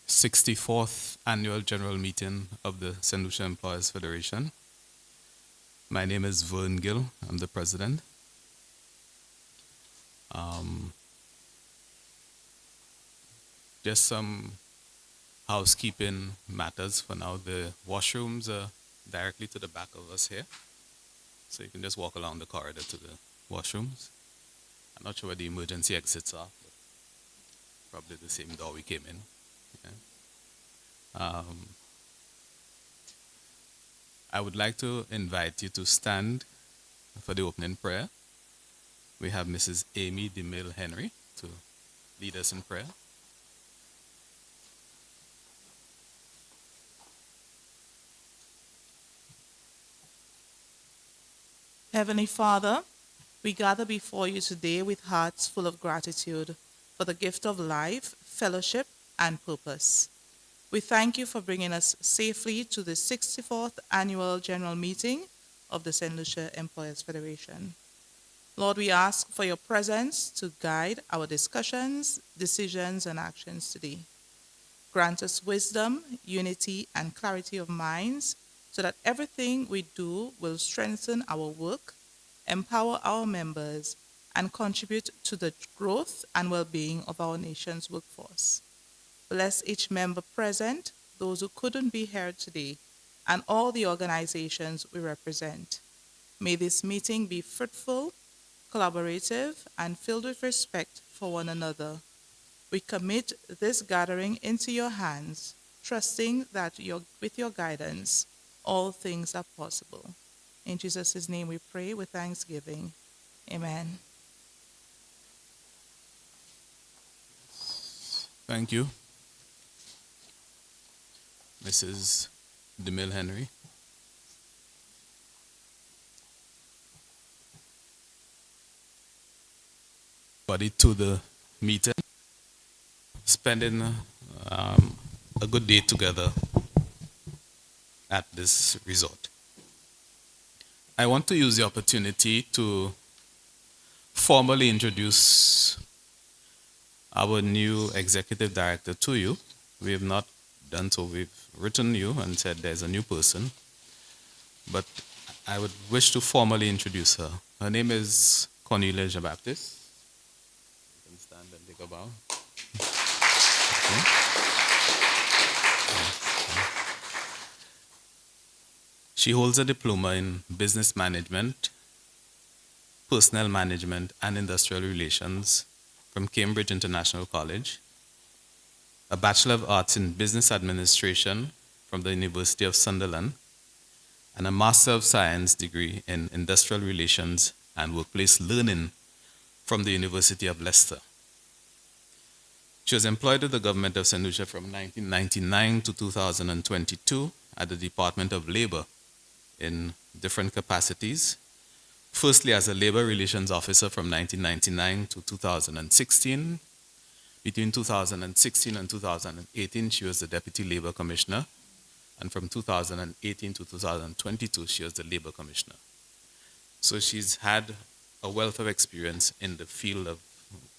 64th Annual General Meeting of the St. Lucia Employers Federation. My name is Vern Gill. I'm the president. Just some housekeeping matters for now. The washrooms are directly to the back of us here. So you can just walk along the corridor to the washrooms. I'm not sure where the emergency exits are, but probably the same door we came in. Yeah. I would like to invite you to stand for the opening prayer. We have Mrs. Amy DeMille Henry to lead us in prayer. Heavenly Father, we gather before you today with hearts full of gratitude for the gift of life, fellowship, and purpose. We thank you for bringing us safely to the 64th Annual General Meeting of the St. Lucia Employers Federation. Lord, we ask for your presence to guide our discussions, decisions, and actions today. Grant us wisdom, unity, and clarity of minds so that everything we do will strengthen our work, empower our members, and contribute to the growth and well-being of our nation's workforce. Bless each member present, those who couldn't be here today, and all the organizations we represent. May this meeting be fruitful, collaborative, and filled with respect for one another. We commit this gathering into your hands, trusting that with your guidance, all things are possible. In Jesus' name we pray with thanksgiving. Amen. Thank you, Mrs. DeMille Henry. Body to the meeting, spending a good day together at this resort. I want to use the opportunity to formally introduce our new executive director to you. We have not done so. We've written you and said there's a new person, but I would wish to formally introduce her. Her name is Cornelia Jean-Baptiste. You can stand and take a bow. Okay. She holds a diploma in business management, personnel management, and industrial relations from Cambridge International College, a Bachelor of Arts in Business Administration from the University of Sunderland, and a Master of Science degree in Industrial Relations and Workplace Learning from the University of Leicester. She was employed with the government of St. Lucia from 1999 to 2022 at the Department of Labor in different capacities. Firstly, as a Labor Relations Officer from 1999 to 2016. Between 2016 and 2018, she was the Deputy Labor Commissioner. And from 2018 to 2022, she was the Labor Commissioner. So she's had a wealth of experience in the field of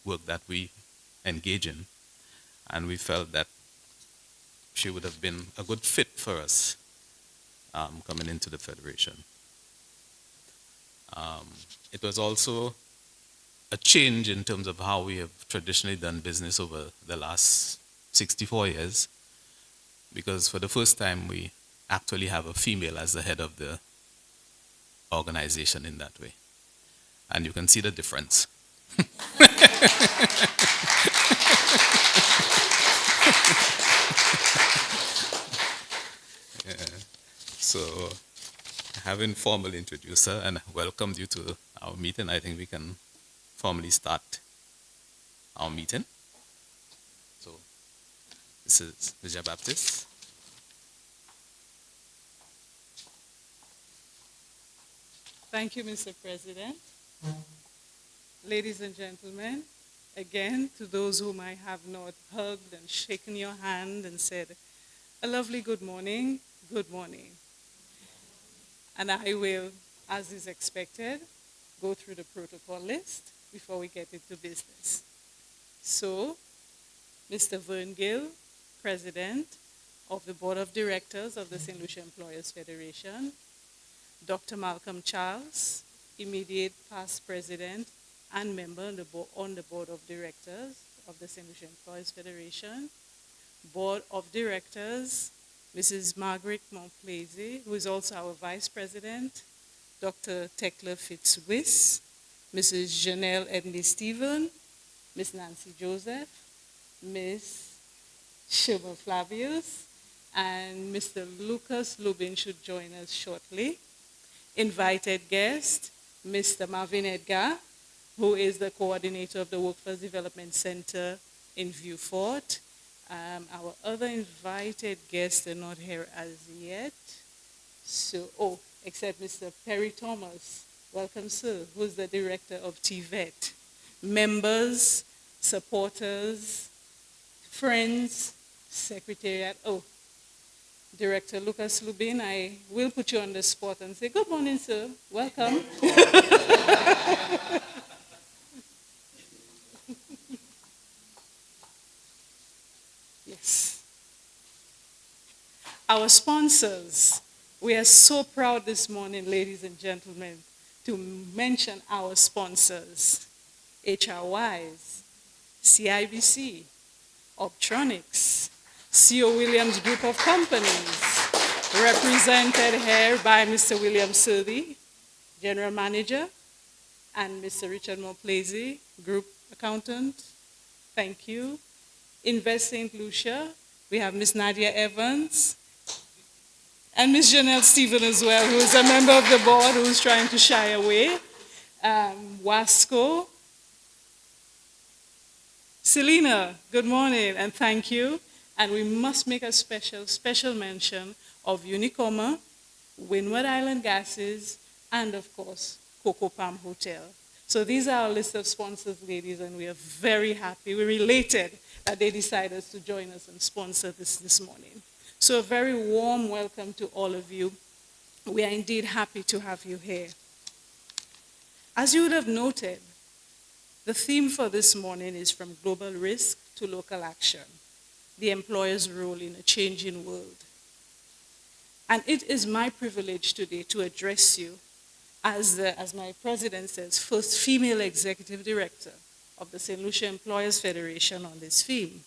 work that we engage in. And we felt that she would have been a good fit for us coming into the Federation. It was also a change in terms of how we have traditionally done business over the last 64 years, because for the first time we actually have a female as the head of the organization in that way. And you can see the difference. So, having formally introduced her and welcomed you to our meeting, I think we can formally start our meeting. So, this is Mrs. Baptiste. Thank you, Mr. President. Ladies and gentlemen, again, to those whom I have not hugged and shaken your hand and said, a lovely good morning, good morning. And I will, as is expected, go through the protocol list before we get into business. So, Mr. Vern Gill, President of the Board of Directors of the St. Lucia Employers Federation, Dr. Malcolm Charles, immediate past President and member on the Board of Directors of the St. Lucia Employers Federation, Board of Directors, Mrs. Margaret Montplaisir, who is also our Vice President, Dr. Tekla Fitzwiss, Mrs. Janelle Edney Stephen, Ms. Nancy Joseph, Ms. Shilma Flavius, and Mr. Lucas Lubin should join us shortly. Invited guest, Mr. Marvin Edgar, who is the coordinator of the Workforce Development Center in Vieux Fort. Our other invited guests are not here as yet. So, except Mr. Perry Thomas. Welcome, sir, who's the director of TVET. Members, supporters, friends, secretariat. Director Lucas Lubin, I will put you on the spot and say, good morning, sir. Welcome. Yes. Our sponsors. We are so proud this morning, ladies and gentlemen, to mention our sponsors. HRWise, CIBC, Optronics, C.O. Williams Group of Companies, represented here by Mr. William Surdy, General Manager, and Mr. Richard Montplaisir, Group Accountant. Thank you. Invest St. Lucia, we have Ms. Nadia Evans, and Ms. Janelle Stephen as well, who is a member of the board who's trying to shy away. Wasco. Selena, good morning and thank you. And we must make a special mention of Unicoma, Windward Island Gases, and of course, Coco Palm Hotel. So these are our list of sponsors, ladies, and we are very happy. We're elated that they decided to join us and sponsor this morning. So a very warm welcome to all of you. We are indeed happy to have you here. As you would have noted, the theme for this morning is from global risk to local action, the employer's role in a changing world. And it is my privilege today to address you as my president says, first female executive director of the St. Lucia Employers Federation on this theme.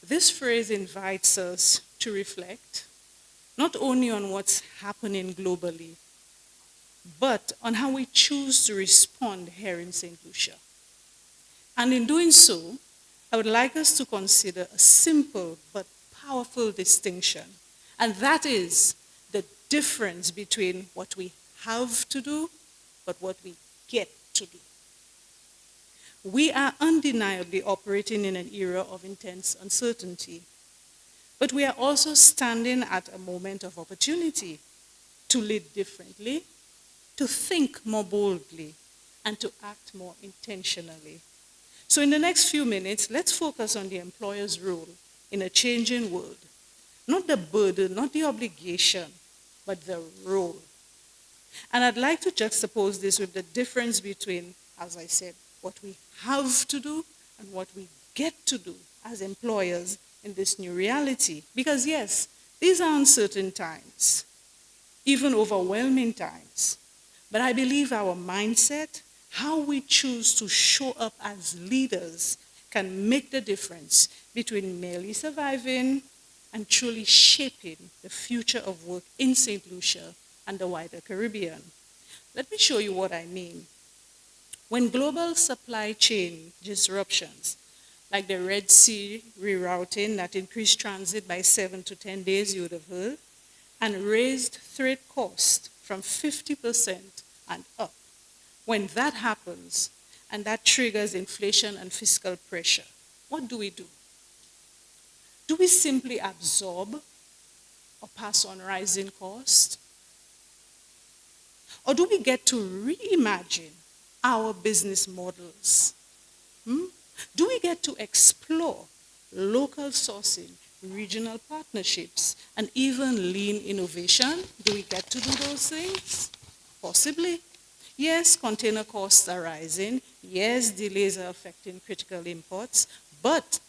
This phrase invites us to reflect not only on what's happening globally, but on how we choose to respond here in St. Lucia. And in doing so, I would like us to consider a simple but powerful distinction, and that is the difference between what we have to do, but what we get to do. We are undeniably operating in an era of intense uncertainty, but we are also standing at a moment of opportunity to lead differently, to think more boldly, and to act more intentionally. So in the next few minutes, let's focus on the employer's role in a changing world. Not the burden, not the obligation, but the role. And I'd like to juxtapose this with the difference between, as I said, what we have to do and what we get to do as employers in this new reality. Because yes, these are uncertain times, even overwhelming times. But I believe our mindset, how we choose to show up as leaders, can make the difference between merely surviving and truly shaping the future of work in St. Lucia and the wider Caribbean. Let me show you what I mean. When global supply chain disruptions, like the Red Sea rerouting that increased transit by 7 to 10 days, you would have heard, and raised freight cost from 50% and up, when that happens and that triggers inflation and fiscal pressure, what do we do? Do we simply absorb or pass on rising costs? Or do we get to reimagine our business models? Do we get to explore local sourcing, regional partnerships, and even lean innovation? Do we get to do those things? Possibly. Yes, container costs are rising. Yes, delays are affecting critical imports. But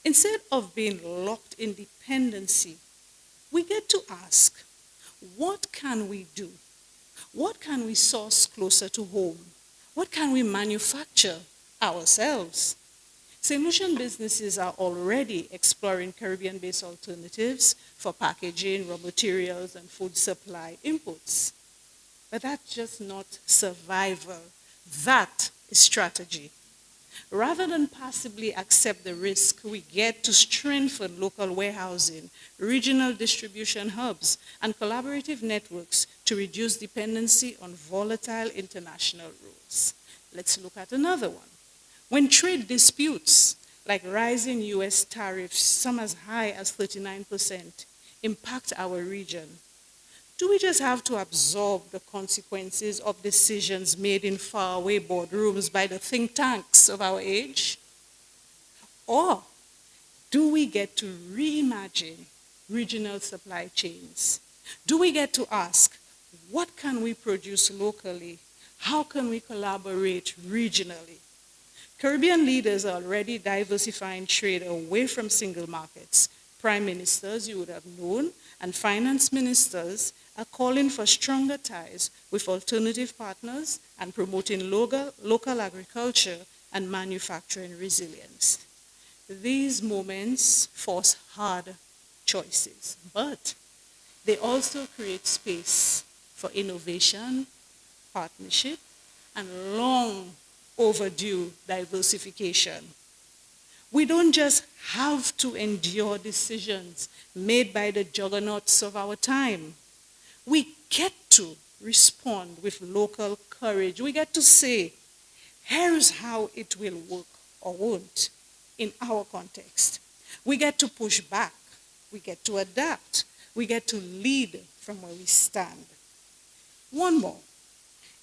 Instead of being locked in dependency, we get to ask, what can we do? What can we source closer to home? What can we manufacture ourselves? St. Lucian businesses are already exploring Caribbean-based alternatives for packaging, raw materials, and food supply inputs. But that's just not survival. That is strategy. Rather than passively accept the risk, we get to strengthen local warehousing, regional distribution hubs, and collaborative networks to reduce dependency on volatile international rules. Let's look at another one. When trade disputes, like rising US tariffs, some as high as 39%, impact our region, do we just have to absorb the consequences of decisions made in faraway boardrooms by the think tanks of our age? Or do we get to reimagine regional supply chains? Do we get to ask, what can we produce locally? How can we collaborate regionally? Caribbean leaders are already diversifying trade away from single markets. Prime ministers, you would have known, and finance ministers are calling for stronger ties with alternative partners and promoting local agriculture and manufacturing resilience. These moments force hard choices, but they also create space for innovation, partnership, and long overdue diversification. We don't just have to endure decisions made by the juggernauts of our time. We get to respond with local courage. We get to say, here's how it will work or won't in our context. We get to push back. We get to adapt. We get to lead from where we stand. One more.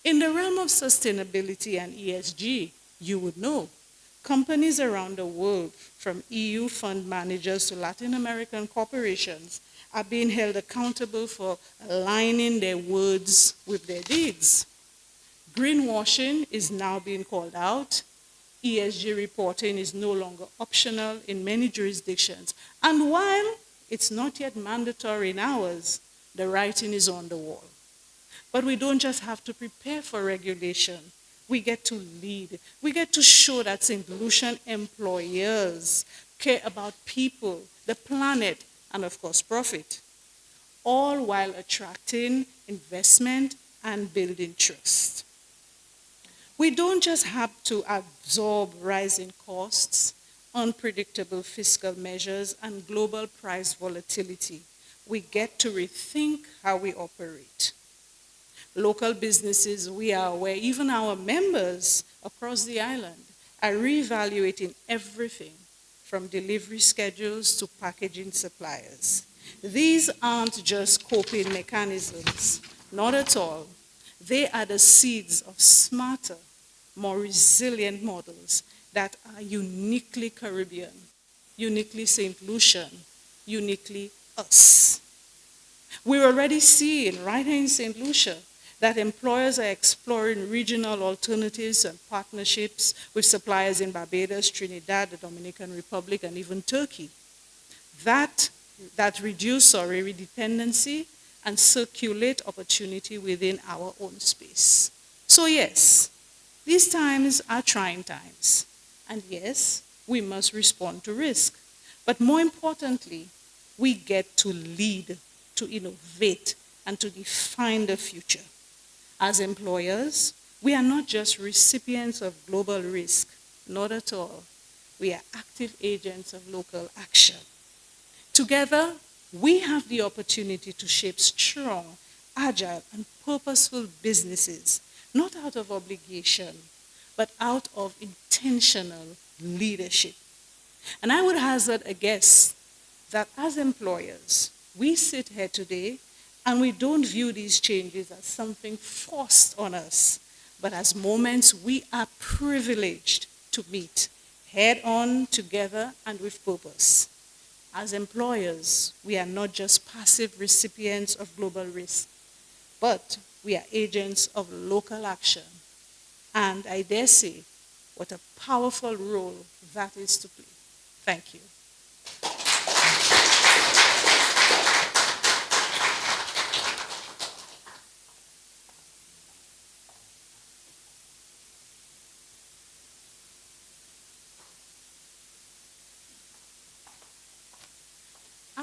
In the realm of sustainability and ESG, you would know, companies around the world, from EU fund managers to Latin American corporations, are being held accountable for aligning their words with their deeds. Greenwashing is now being called out. ESG reporting is no longer optional in many jurisdictions. And while it's not yet mandatory in ours, the writing is on the wall. But we don't just have to prepare for regulation. We get to lead. We get to show that St. Lucian employers care about people, the planet, and of course profit, all while attracting investment and building trust. We don't just have to absorb rising costs, unpredictable fiscal measures, and global price volatility. We get to rethink how we operate. Local businesses, we are aware, even our members across the island are reevaluating everything from delivery schedules to packaging suppliers. These aren't just coping mechanisms, not at all. They are the seeds of smarter, more resilient models that are uniquely Caribbean, uniquely St. Lucian, uniquely us. We're already seeing right here in St. Lucia that employers are exploring regional alternatives and partnerships with suppliers in Barbados, Trinidad, the Dominican Republic, and even Turkey. That reduce dependency and circulate opportunity within our own space. So yes, these times are trying times. And yes, we must respond to risk. But more importantly, we get to lead, to innovate, and to define the future. As employers, we are not just recipients of global risk, not at all. We are active agents of local action. Together, we have the opportunity to shape strong, agile, and purposeful businesses, not out of obligation, but out of intentional leadership. And I would hazard a guess that as employers, we sit here today and we don't view these changes as something forced on us, but as moments we are privileged to meet head on, together, and with purpose. As employers, we are not just passive recipients of global risk, but we are agents of local action. And I dare say, what a powerful role that is to play. Thank you.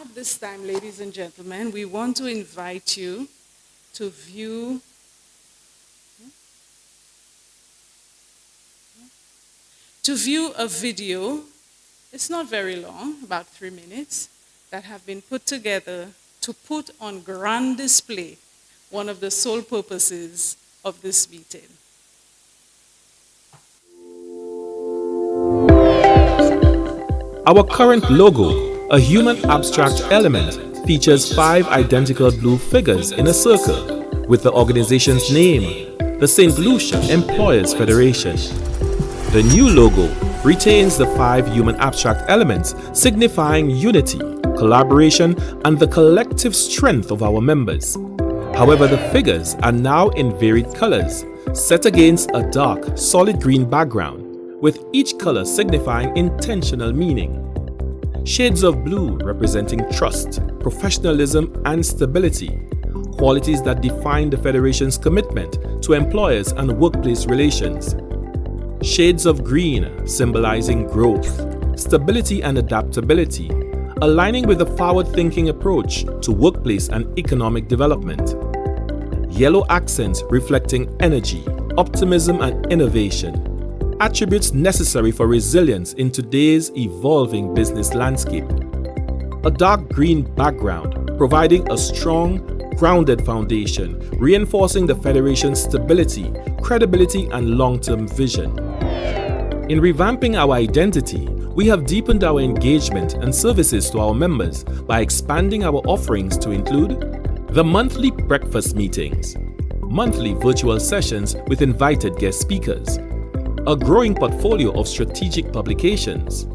At this time, ladies and gentlemen, we want to invite you to view a video. It's not very long, about 3 minutes, that have been put together to put on grand display one of the sole purposes of this meeting. Our current logo, a human abstract element, features 5 identical blue figures in a circle with the organization's name, the St. Lucia Employers Federation. The new logo retains the 5 human abstract elements signifying unity, collaboration, and the collective strength of our members. However, the figures are now in varied colors, set against a dark, solid green background, with each color signifying intentional meaning. Shades of blue representing trust, professionalism, and stability, qualities that define the Federation's commitment to employers and workplace relations. Shades of green symbolizing growth, stability, and adaptability, aligning with a forward-thinking approach to workplace and economic development. Yellow accents reflecting energy, optimism, and innovation, attributes necessary for resilience in today's evolving business landscape. A dark green background providing a strong, grounded foundation, reinforcing the Federation's stability, credibility, and long-term vision. In revamping our identity, we have deepened our engagement and services to our members by expanding our offerings to include the monthly breakfast meetings, monthly virtual sessions with invited guest speakers, a growing portfolio of strategic publications,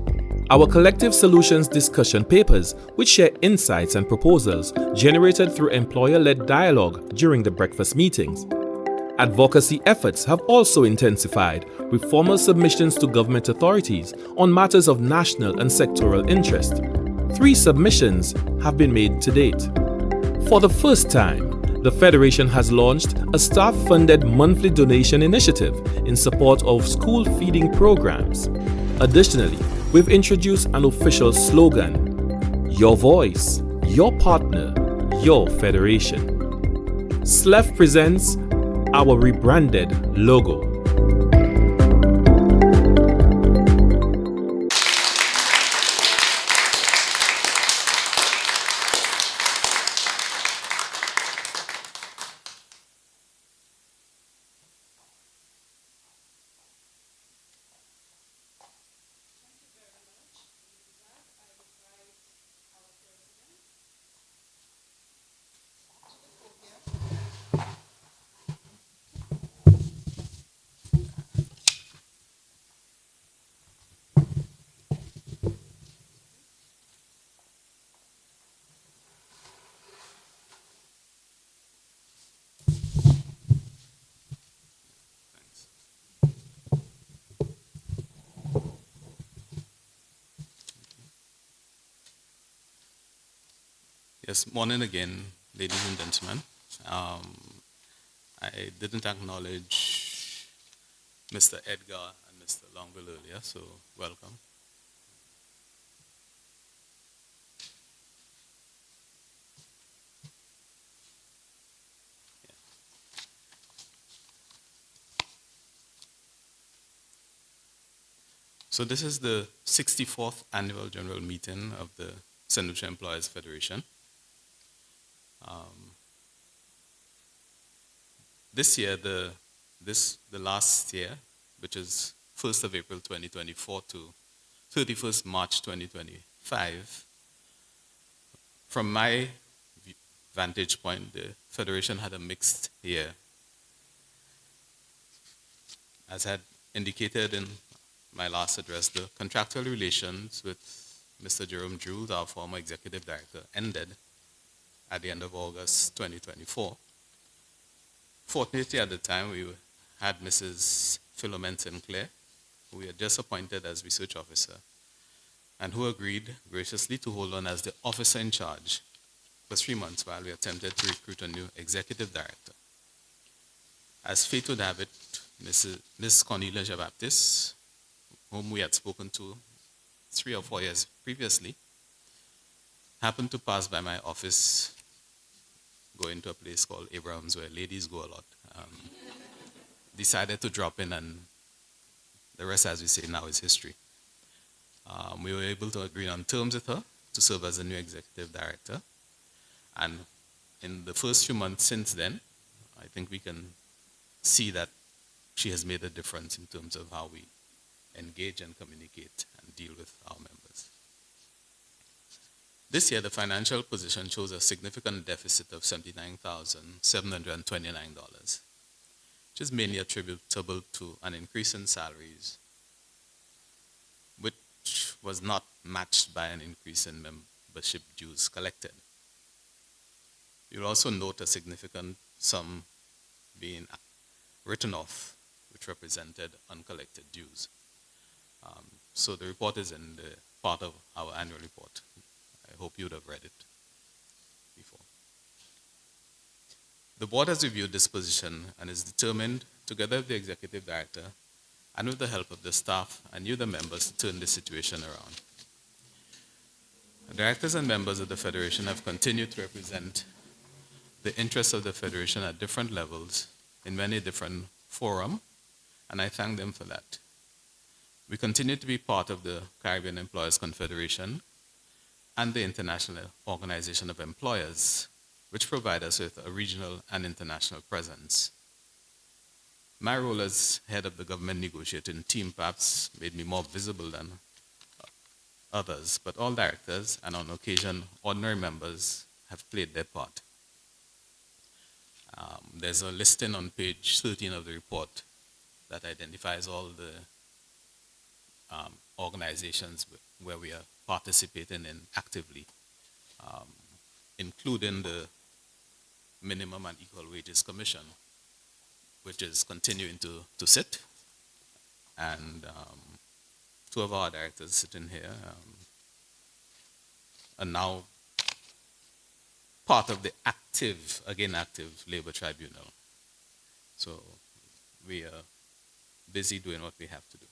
our collective solutions discussion papers which share insights and proposals generated through employer-led dialogue during the breakfast meetings. Advocacy efforts have also intensified with formal submissions to government authorities on matters of national and sectoral interest. 3 submissions have been made to date. For the first time, the Federation has launched a staff-funded monthly donation initiative in support of school feeding programs. Additionally, we've introduced an official slogan, "Your voice, your partner, your Federation." SLEF presents our rebranded logo. Yes, morning again, ladies and gentlemen. I didn't acknowledge Mr. Edgar and Mr. Longville earlier, so welcome. So this is the 64th annual general meeting of the St. Lucia Employers Federation. This year, the last year, which is 1st of April 2024 to 31st March 2025, from my vantage point, the Federation had a mixed year. As I had indicated in my last address, the contractual relations with Mr. Jerome Drew, our former executive director, ended at the end of August 2024. Fortunately, at the time, we had Mrs. Philomene Sinclair, who we had just appointed as research officer, and who agreed graciously to hold on as the officer in charge for 3 months while we attempted to recruit a new executive director. As fate would have it, Ms. Cornelia Jean-Baptiste, whom we had spoken to 3 or 4 years previously, happened to pass by my office going to a place called Abraham's where ladies go a lot. Decided to drop in, and the rest, as we say now, is history. We were able to agree on terms with her to serve as the new executive director. And in the first few months since then, I think we can see that she has made a difference in terms of how we engage and communicate and deal with our members. This year, the financial position shows a significant deficit of $79,729, which is mainly attributable to an increase in salaries, which was not matched by an increase in membership dues collected. You'll also note a significant sum being written off, which represented uncollected dues. So the report is in the part of our annual report. I hope you'd have read it before. The board has reviewed this position and is determined, together with the executive director and with the help of the staff and you, the members, to turn this situation around. The directors and members of the Federation have continued to represent the interests of the Federation at different levels in many different forums, and I thank them for that. We continue to be part of the Caribbean Employers Confederation and the International Organization of Employers, which provide us with a regional and international presence. My role as head of the government negotiating team perhaps made me more visible than others, but all directors and on occasion ordinary members have played their part. There's a listing on page 13 of the report that identifies all the organizations where we are participating in actively, including the Minimum and Equal Wages Commission, which is continuing to sit, and two of our directors sitting here are now part of the active labor tribunal. So we are busy doing what we have to do.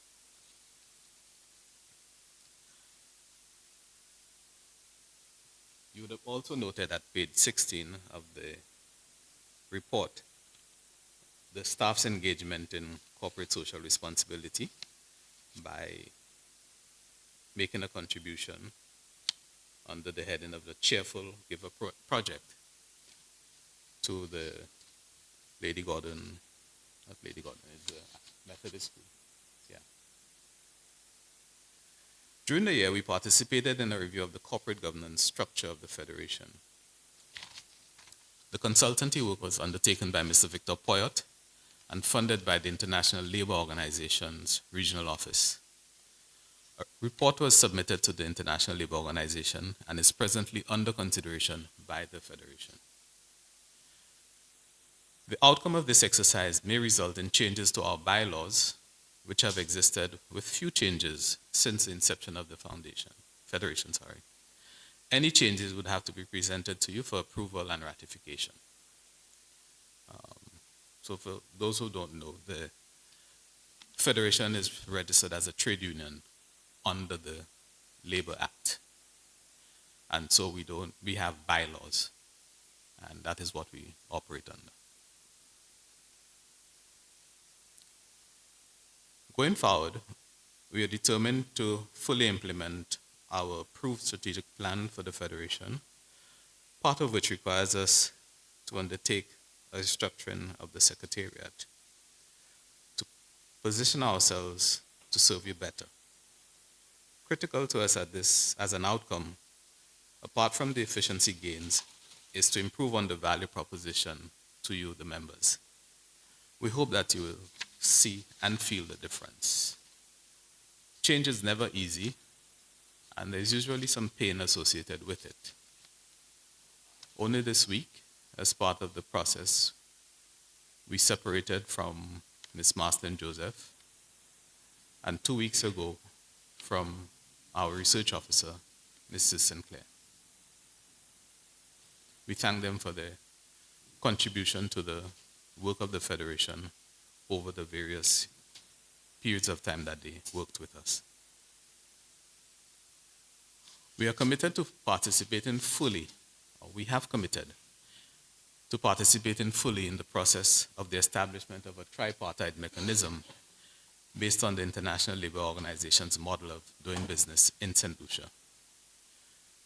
You would have also noted at page 16 of the report the staff's engagement in corporate social responsibility by making a contribution under the heading of the Cheerful Giver Project to the Lady Gordon, not Lady Gordon, it's the Methodist School. Yeah. During the year, we participated in a review of the corporate governance structure of the Federation. The consultancy work was undertaken by Mr. Victor Poyot and funded by the International Labour Organization's regional office. A report was submitted to the International Labour Organization and is presently under consideration by the Federation. The outcome of this exercise may result in changes to our bylaws, which have existed with few changes since the inception of the Federation. Any changes would have to be presented to you for approval and ratification. So for those who don't know, the Federation is registered as a trade union under the Labor Act. And so we have bylaws, and that is what we operate under. Going forward, we are determined to fully implement our approved strategic plan for the Federation, part of which requires us to undertake a restructuring of the Secretariat to position ourselves to serve you better. Critical to us as an outcome, apart from the efficiency gains, is to improve on the value proposition to you, the members. We hope that you will see and feel the difference. Change is never easy, and there's usually some pain associated with it. Only this week, as part of the process, we separated from Ms. Marston Joseph, and 2 weeks ago from our research officer, Mrs. Sinclair. We thank them for their contribution to the work of the Federation over the various periods of time that they worked with us. We are committed to participating fully, or we have committed to participating fully in the process of the establishment of a tripartite mechanism based on the International Labour Organization's model of doing business in St. Lucia.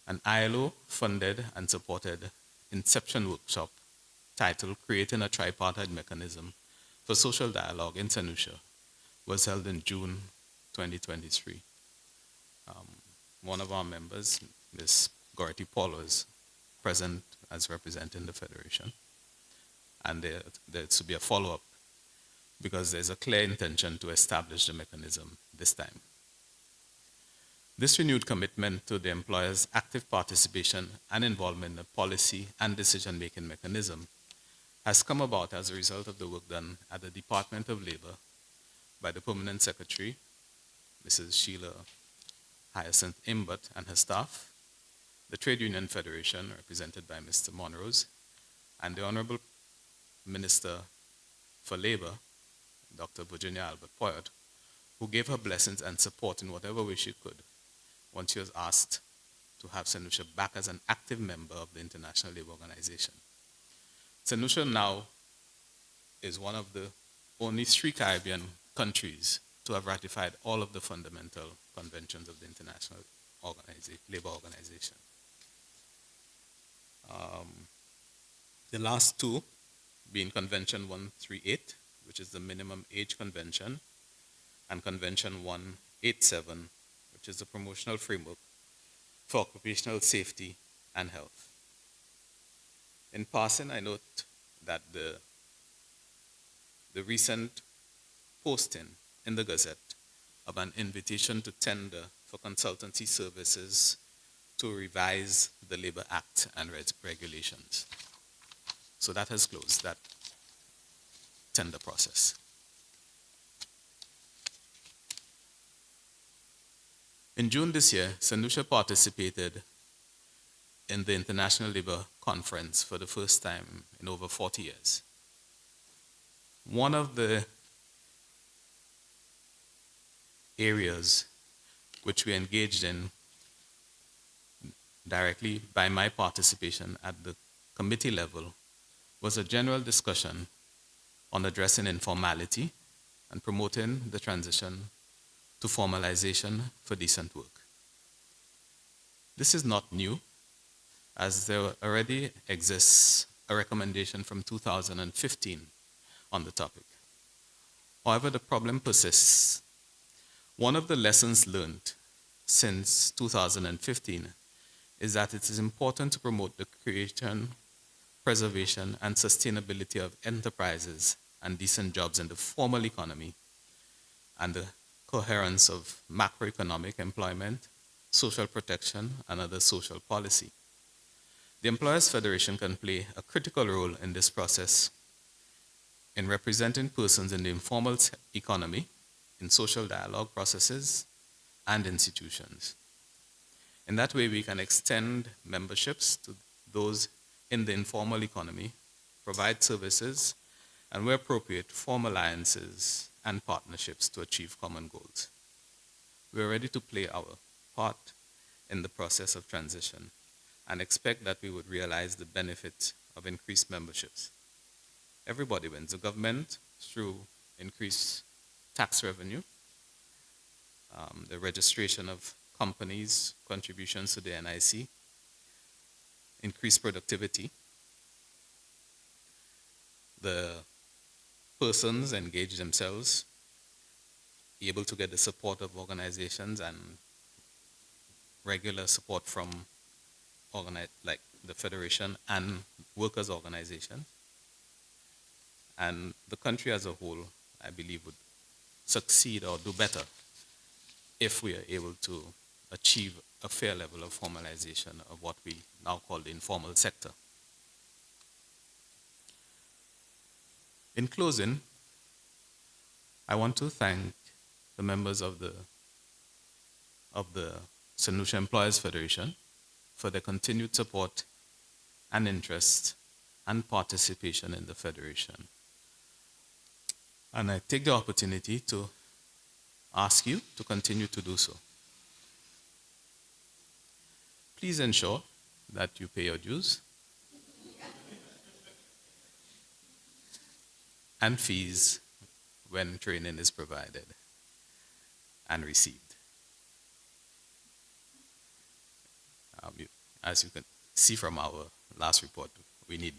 An ILO-funded and supported Inception workshop titled Creating a Tripartite Mechanism for Social Dialogue in St. Lucia was held in June 2023. One of our members, Ms. Gority Paul, was present as representing the Federation. And there's to be a follow-up because there's a clear intention to establish the mechanism this time. This renewed commitment to the employer's active participation and involvement in the policy and decision-making mechanism has come about as a result of the work done at the Department of Labor by the Permanent Secretary, Mrs. Sheila Hyacinth Imbert and her staff, the Trade Union Federation, represented by Mr. Monrose, and the Honorable Minister for Labor, Dr. Virginia Albert Poyot, who gave her blessings and support in whatever way she could once she was asked to have St. Lucia back as an active member of the International Labour Organization. St. Lucia now is one of the only 3 Caribbean countries to have ratified all of the fundamental conventions of the International Labour Organization. The last 2 being Convention 138, which is the minimum age convention, and Convention 187, which is the promotional framework for occupational safety and health. In passing, I note that the recent posting in the Gazette of an invitation to tender for consultancy services to revise the Labor Act and regulations. So that has closed, that tender process. In June this year, St. Lucia participated in the International Labour Conference for the first time in over 40 years. One of the areas which we engaged in directly by my participation at the committee level was a general discussion on addressing informality and promoting the transition to formalization for decent work. This is not new, as there already exists a recommendation from 2015 on the topic. However, the problem persists. One of the lessons learned since 2015 is that it is important to promote the creation, preservation, and sustainability of enterprises and decent jobs in the formal economy, and the coherence of macroeconomic employment, social protection, and other social policy. The Employers Federation can play a critical role in this process in representing persons in the informal economy, in social dialogue processes, and institutions. In that way, we can extend memberships to those in the informal economy, provide services, and where appropriate, form alliances and partnerships to achieve common goals. We are ready to play our part in the process of transition and expect that we would realize the benefit of increased memberships. Everybody wins. The government through increased tax revenue, the registration of companies, contributions to the NIC, increased productivity, the persons engage themselves, able to get the support of organizations and regular support from like the Federation and workers' organizations. And the country as a whole, I believe, would succeed or do better if we are able to achieve a fair level of formalization of what we now call the informal sector. In closing, I want to thank the members of the St. Lucia Employers Federation for their continued support and interest and participation in the Federation. And I take the opportunity to ask you to continue to do so. Please ensure that you pay your dues and fees when training is provided and received. As you can see from our last report, we need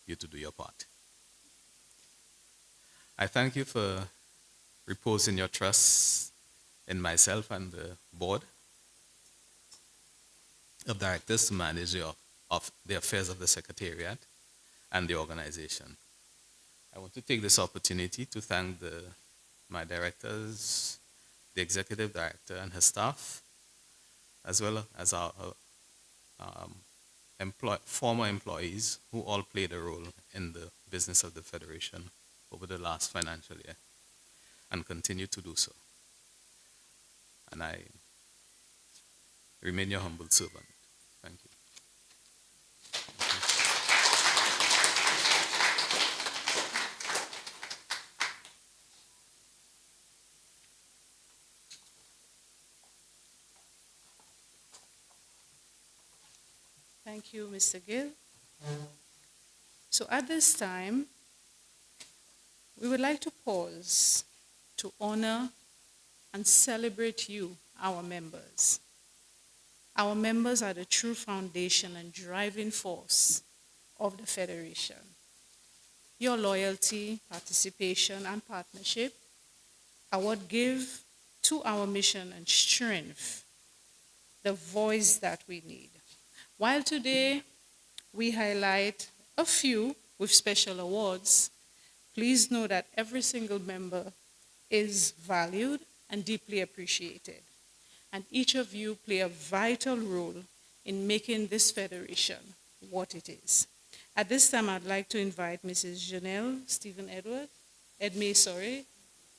you to do your part. I thank you for reposing your trust in myself and the board of directors to manage the affairs of the Secretariat and the organization. I want to take this opportunity to thank my directors, the executive director and her staff, as well as our former employees who all played a role in the business of the Federation over the last financial year and continue to do so. And I remain your humble servant. Thank you. Thank you, Mr. Gill. So at this time, we would like to pause to honor and celebrate you, our members. Our members are the true foundation and driving force of the Federation. Your loyalty, participation, and partnership are what give to our mission and strength the voice that we need. While today we highlight a few with special awards, please know that every single member is valued and deeply appreciated. And each of you play a vital role in making this federation what it is. At this time, I'd like to invite Mrs. Janelle Stephen Edmay,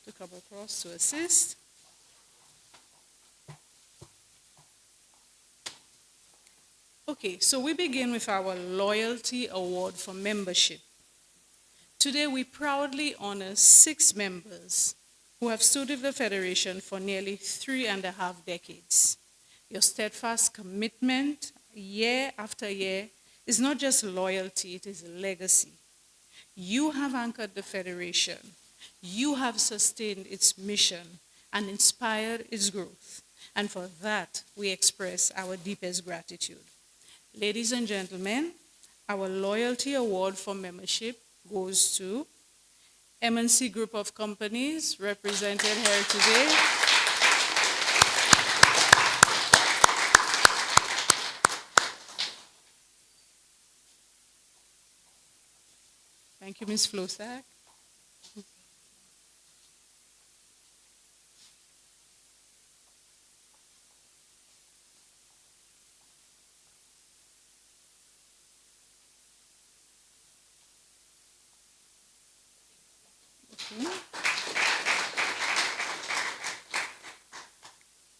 to come across to assist. Okay, so we begin with our Loyalty Award for Membership. Today, we proudly honor 6 members who have stood with the Federation for nearly 3.5 decades. Your steadfast commitment, year after year, is not just loyalty, it is a legacy. You have anchored the Federation. You have sustained its mission and inspired its growth. And for that, we express our deepest gratitude. Ladies and gentlemen, our Loyalty Award for Membership goes to MNC Group of Companies, represented here today. Thank you, Ms. Flosak.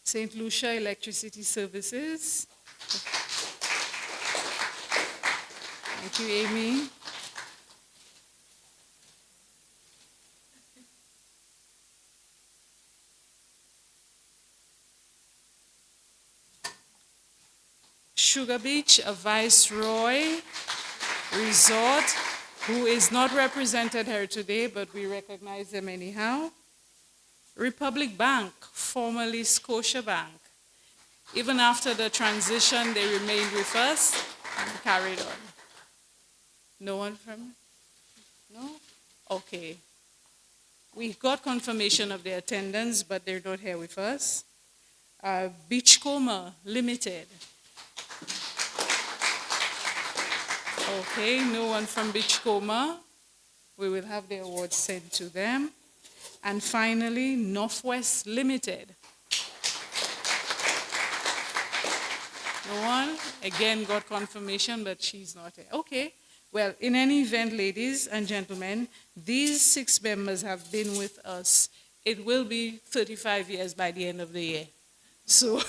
St. Lucia Electricity Services. Thank you, Amy. Sugar Beach, a Viceroy Resort, who is not represented here today, but we recognize them anyhow. Republic Bank, formerly Scotia Bank. Even after the transition, they remained with us and carried on. No one from? No? Okay. We got confirmation of their attendance, but they're not here with us. Beachcomber Limited. Okay, no one from Beachcomber. We will have the awards sent to them. And finally, Northwest Limited. No one? Again, got confirmation, but she's not here. Okay. Well, in any event, ladies and gentlemen, these 6 members have been with us. It will be 35 years by the end of the year. So,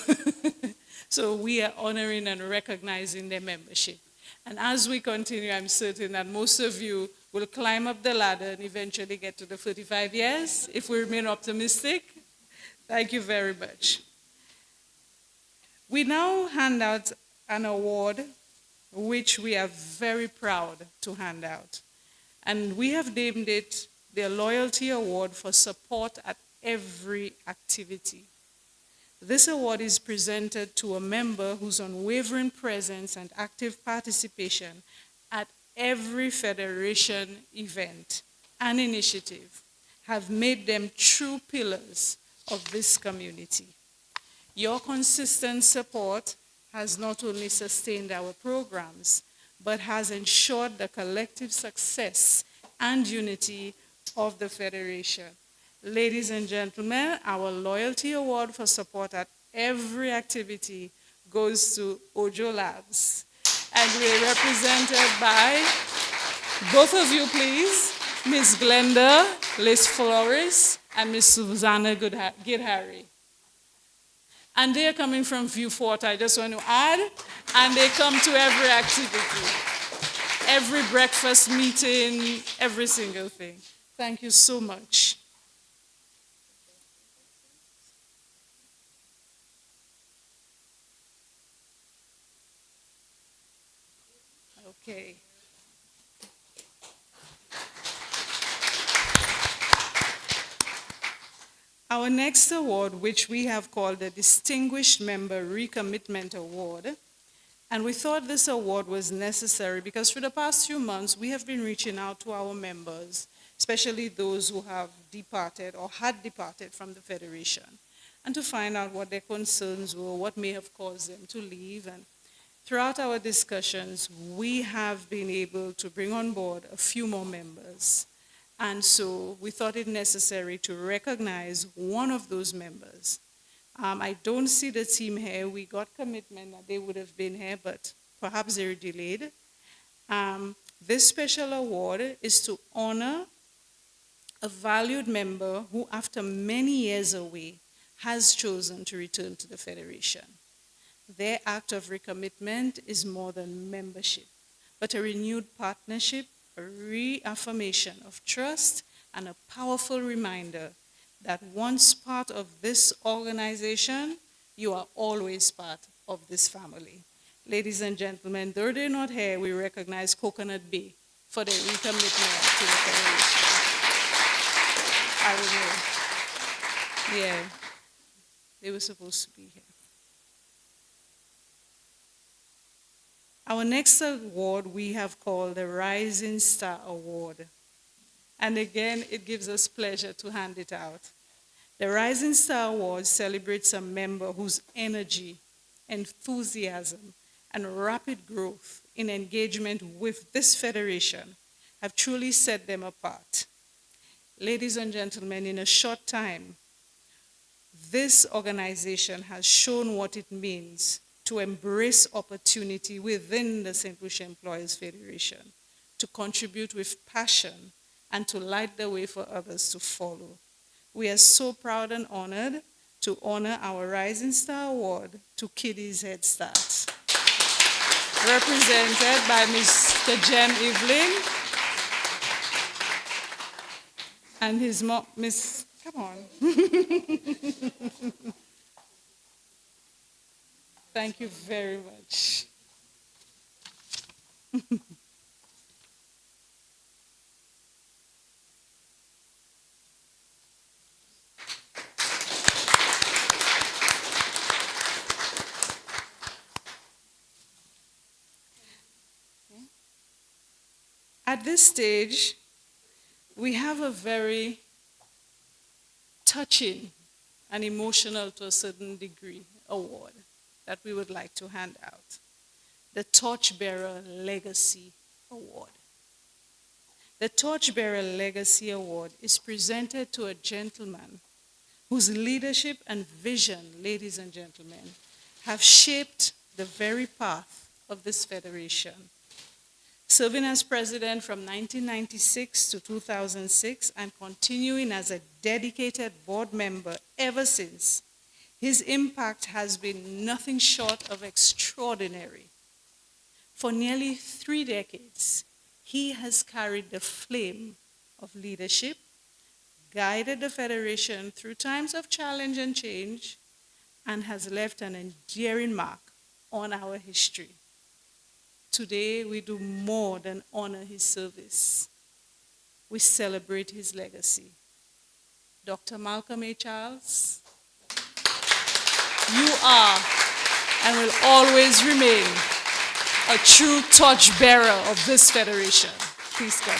so we are honoring and recognizing their membership. And as we continue, I'm certain that most of you will climb up the ladder and eventually get to the 35 years, if we remain optimistic. Thank you very much. We now hand out an award which we are very proud to hand out. And we have named it the Loyalty Award for support at every activity. This award is presented to a member whose unwavering presence and active participation at every Federation event and initiative have made them true pillars of this community. Your consistent support has not only sustained our programs, but has ensured the collective success and unity of the Federation. Ladies and gentlemen, our Loyalty Award for support at every activity goes to Ojo Labs. And we're represented by, both of you please, Ms. Glenda Liz Flores and Ms. Susanna Gidhari. And they're coming from Viewfort, I just want to add, and they come to every activity, every breakfast meeting, every single thing. Thank you so much. Okay. Our next award, which we have called the Distinguished Member Recommitment Award, and we thought this award was necessary because for the past few months, we have been reaching out to our members, especially those who have departed or had departed from the Federation, and to find out what their concerns were, what may have caused them to leave. And throughout our discussions, we have been able to bring on board a few more members. And so we thought it necessary to recognize one of those members. I don't see the team here. We got commitment that they would have been here, but perhaps they're delayed. This special award is to honor a valued member who, after many years away, has chosen to return to the Federation. Their act of recommitment is more than membership, but a renewed partnership, a reaffirmation of trust, and a powerful reminder that once part of this organization, you are always part of this family. Ladies and gentlemen, though they're not here, we recognize Coconut Bay for their recommitment to the Federation. I don't know. Yeah, they were supposed to be here. Our next award we have called the Rising Star Award. And again, it gives us pleasure to hand it out. The Rising Star Award celebrates a member whose energy, enthusiasm, and rapid growth in engagement with this federation have truly set them apart. Ladies and gentlemen, in a short time, this organization has shown what it means to embrace opportunity within the St. Lucia Employers Federation, to contribute with passion, and to light the way for others to follow. We are so proud and honored to honor our Rising Star Award to Kiddies Head Start, represented by Mr. Jem Evelyn and his mom, Miss, come on. Thank you very much. At this stage, we have a very touching and emotional to a certain degree award that we would like to hand out. The Torchbearer Legacy Award. The Torchbearer Legacy Award is presented to a gentleman whose leadership and vision, ladies and gentlemen, have shaped the very path of this federation. Serving as president from 1996 to 2006 and continuing as a dedicated board member ever since, his impact has been nothing short of extraordinary. For nearly 3 decades, he has carried the flame of leadership, guided the Federation through times of challenge and change, and has left an enduring mark on our history. Today, we do more than honor his service. We celebrate his legacy. Dr. Malcolm A. Charles, you are and will always remain a true torchbearer of this federation. Please come.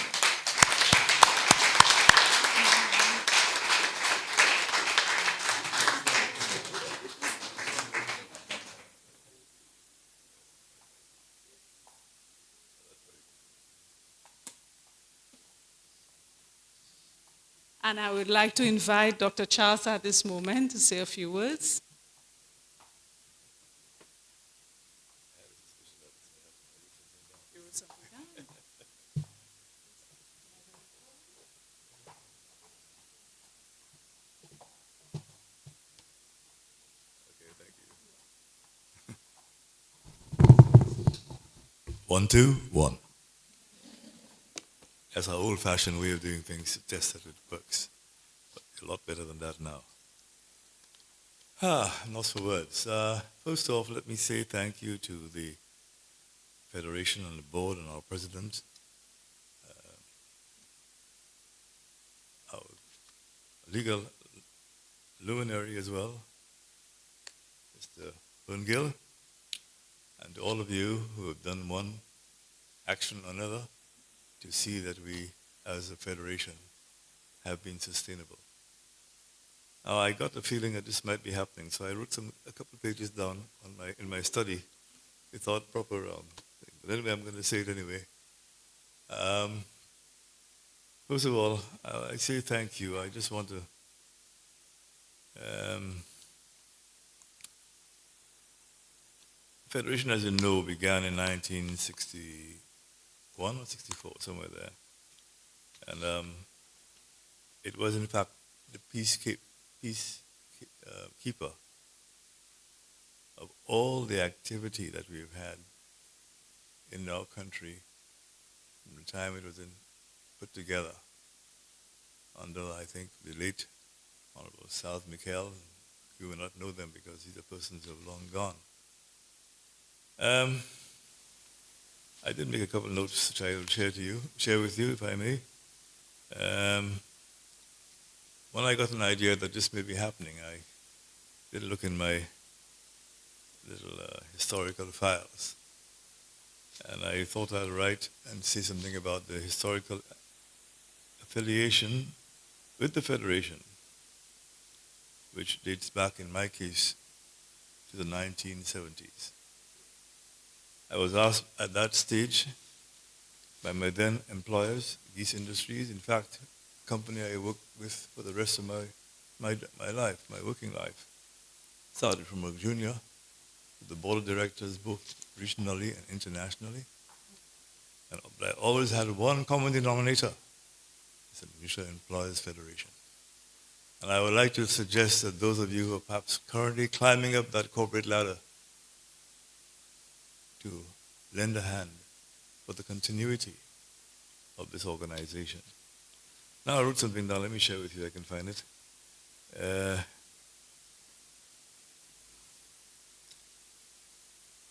And I would like to invite Dr. Charles at this moment to say a few words. One, two, one. That's our old-fashioned way of doing things to test that it works. But a lot better than that now. Not for words. First off, let me say thank you to the Federation and the board and our president, our legal luminary as well, Mr. Bungill, and to all of you who have done one action or another to see that we, as a federation, have been sustainable. Now, I got the feeling that this might be happening, so I wrote a couple of pages down in my study. I thought proper thing. But anyway, I'm going to say it anyway. First of all, I say thank you. I just want to Federation, as you know, began in 1961 or 64, somewhere there. And it was, in fact, the peacekeeper of all the activity that we've had in our country from the time it was put together under, I think, the late Honorable South Mikhail. You will not know them because these are persons who have long gone. I did make a couple of notes which I will share with you, if I may. When I got an idea that this may be happening, I did look in my little historical files. And I thought I'd write and say something about the historical affiliation with the Federation, which dates back, in my case, to the 1970s. I was asked at that stage by my then employers, Geese Industries, in fact, a company I worked with for the rest of my life, my working life. Started from a junior, with the board of directors both regionally and internationally. But I always had one common denominator. It's the Mutual Employers Federation. And I would like to suggest that those of you who are perhaps currently climbing up that corporate ladder to lend a hand for the continuity of this organization. Now I wrote something down. Let me share with you. I can find it.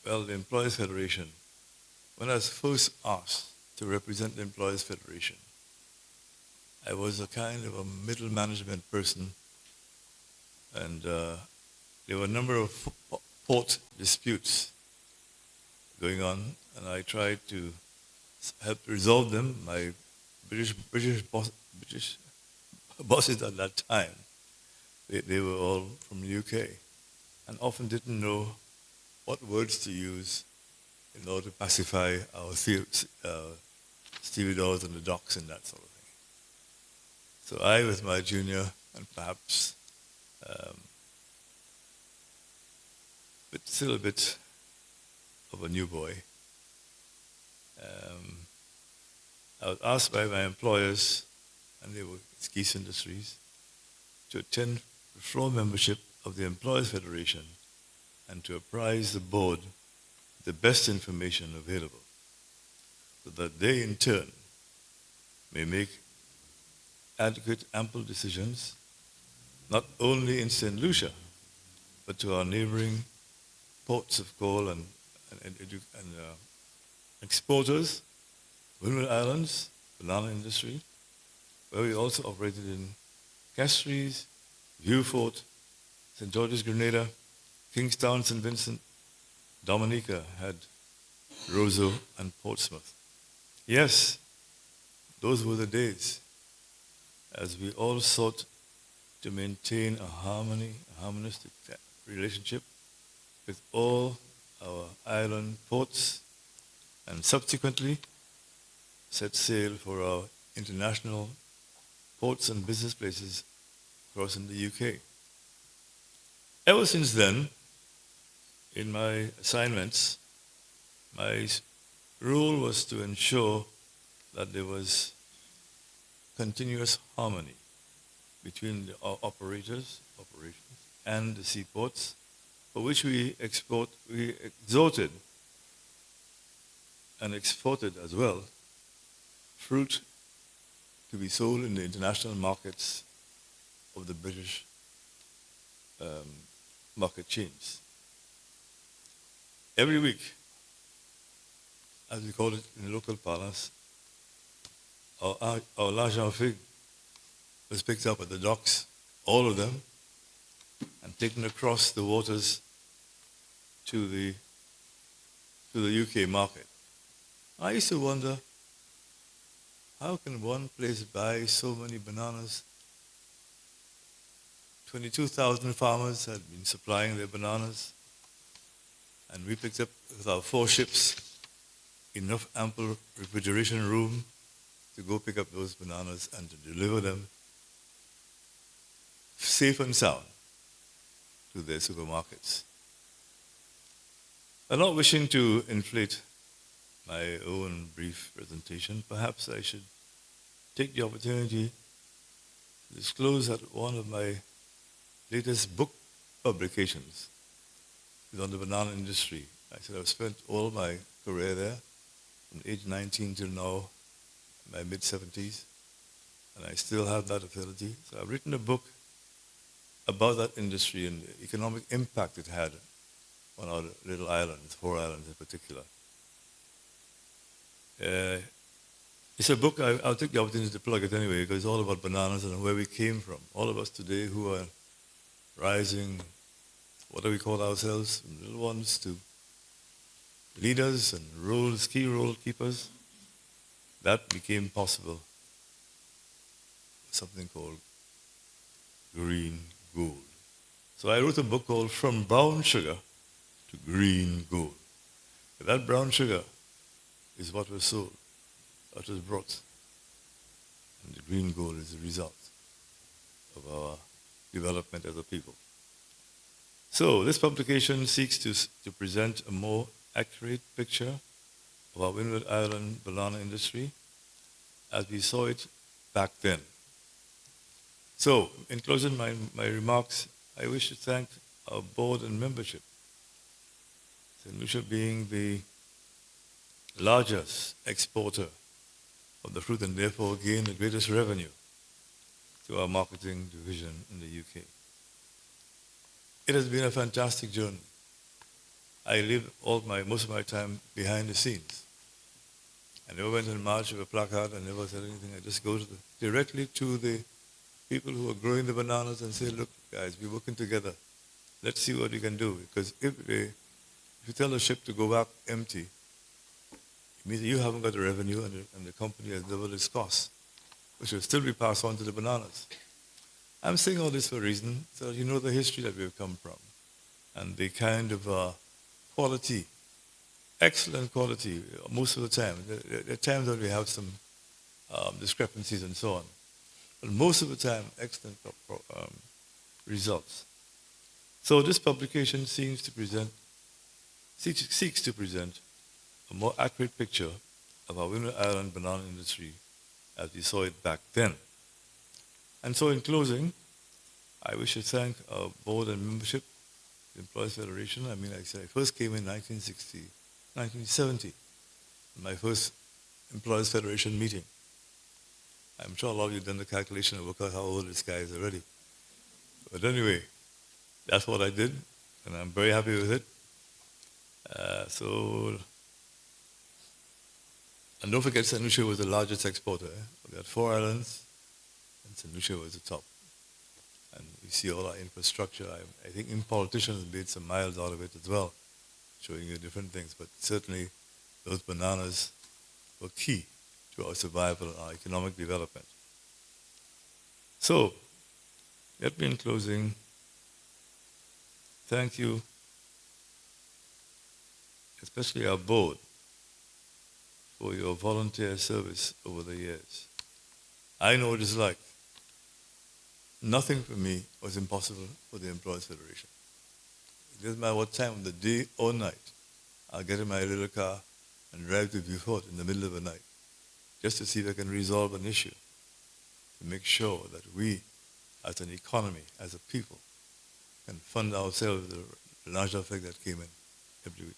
Well, the Employers Federation, when I was first asked to represent the Employers Federation, I was a kind of a middle management person, and there were a number of port disputes going on, and I tried to help resolve them. My British bosses at that time, they were all from the UK, and often didn't know what words to use in order to pacify our stevedores on the docks and that sort of thing. So I, with my junior, and perhaps, but still a bit of a new boy, I was asked by my employers, and they were Geese Industries, to attend the floor membership of the Employers Federation and to apprise the board with the best information available, so that they in turn may make adequate, ample decisions, not only in St. Lucia, but to our neighboring ports of call and exporters, Windward Islands, banana industry, where we also operated in Castries, Vieux-Fort, St. George's, Grenada, Kingstown, St. Vincent, Dominica had Roseau and Portsmouth. Yes, those were the days as we all sought to maintain a harmonious relationship with all our island ports and subsequently set sail for our international ports and business places across in the UK. Ever since then, in my assignments, my role was to ensure that there was continuous harmony between our operations, and the seaports, for which we exported and exported as well fruit to be sold in the international markets of the British market chains. Every week, as we call it in the local parlance, our l'argent fig was picked up at the docks, all of them, and taken across the waters to the UK market. I used to wonder, how can one place buy so many bananas? 22,000 farmers had been supplying their bananas, and we picked up with our 4 ships enough ample refrigeration room to go pick up those bananas and to deliver them safe and sound to their supermarkets. I'm not wishing to inflate my own brief presentation. Perhaps I should take the opportunity to disclose that one of my latest book publications is on the banana industry. I said I've spent all my career there, from age 19 till now, my mid-70s, and I still have that affinity. So I've written a book about that industry and the economic impact it had on our little islands, 4 islands in particular. It's a book, I'll take the opportunity to plug it anyway, because it's all about bananas and where we came from. All of us today who are rising, what do we call ourselves, from little ones to leaders and key role keepers, that became possible. Something called green gold. So I wrote a book called From Brown Sugar to Green Gold. That brown sugar is what was sold, what was brought. And the green gold is the result of our development as a people. So this publication seeks to present a more accurate picture of our Windward Island banana industry as we saw it back then. So, in closing my remarks, I wish to thank our board and membership. St. Lucia being the largest exporter of the fruit and therefore gain the greatest revenue to our marketing division in the UK. It has been a fantastic journey. I lived most of my time behind the scenes. I never went in march with a placard, I never said anything. I just go directly to the people who are growing the bananas and say, look, guys, we're working together. Let's see what we can do. Because if you tell a ship to go back empty, it means that you haven't got the revenue and the company has doubled its costs, which will still be passed on to the bananas. I'm saying all this for a reason, so that you know the history that we've come from and the kind of quality, excellent quality most of the time. There are times when we have some discrepancies and so on. But most of the time, excellent results. So this publication seeks to present a more accurate picture of our Windward Island banana industry as we saw it back then. And so in closing, I wish to thank our board and membership, the Employees Federation. I first came in 1970, my first Employees Federation meeting. I'm sure a lot of you have done the calculation and work out how old this guy is already. But anyway, that's what I did. and I'm very happy with it. And don't forget, St. Lucia was the largest exporter. We had 4 islands, and St. Lucia was the top. And you see all our infrastructure. I think politicians made some miles out of it as well, showing you different things. But certainly, those bananas were key to our survival and our economic development. So, let me in closing thank you, especially our board, for your volunteer service over the years. I know what it's like. Nothing for me was impossible for the Employees Federation. It doesn't matter what time of the day or night, I'll get in my little car and drive to Beaufort in the middle of the night, just to see if I can resolve an issue, to make sure that we, as an economy, as a people, can fund ourselves the larger effect that came in every week.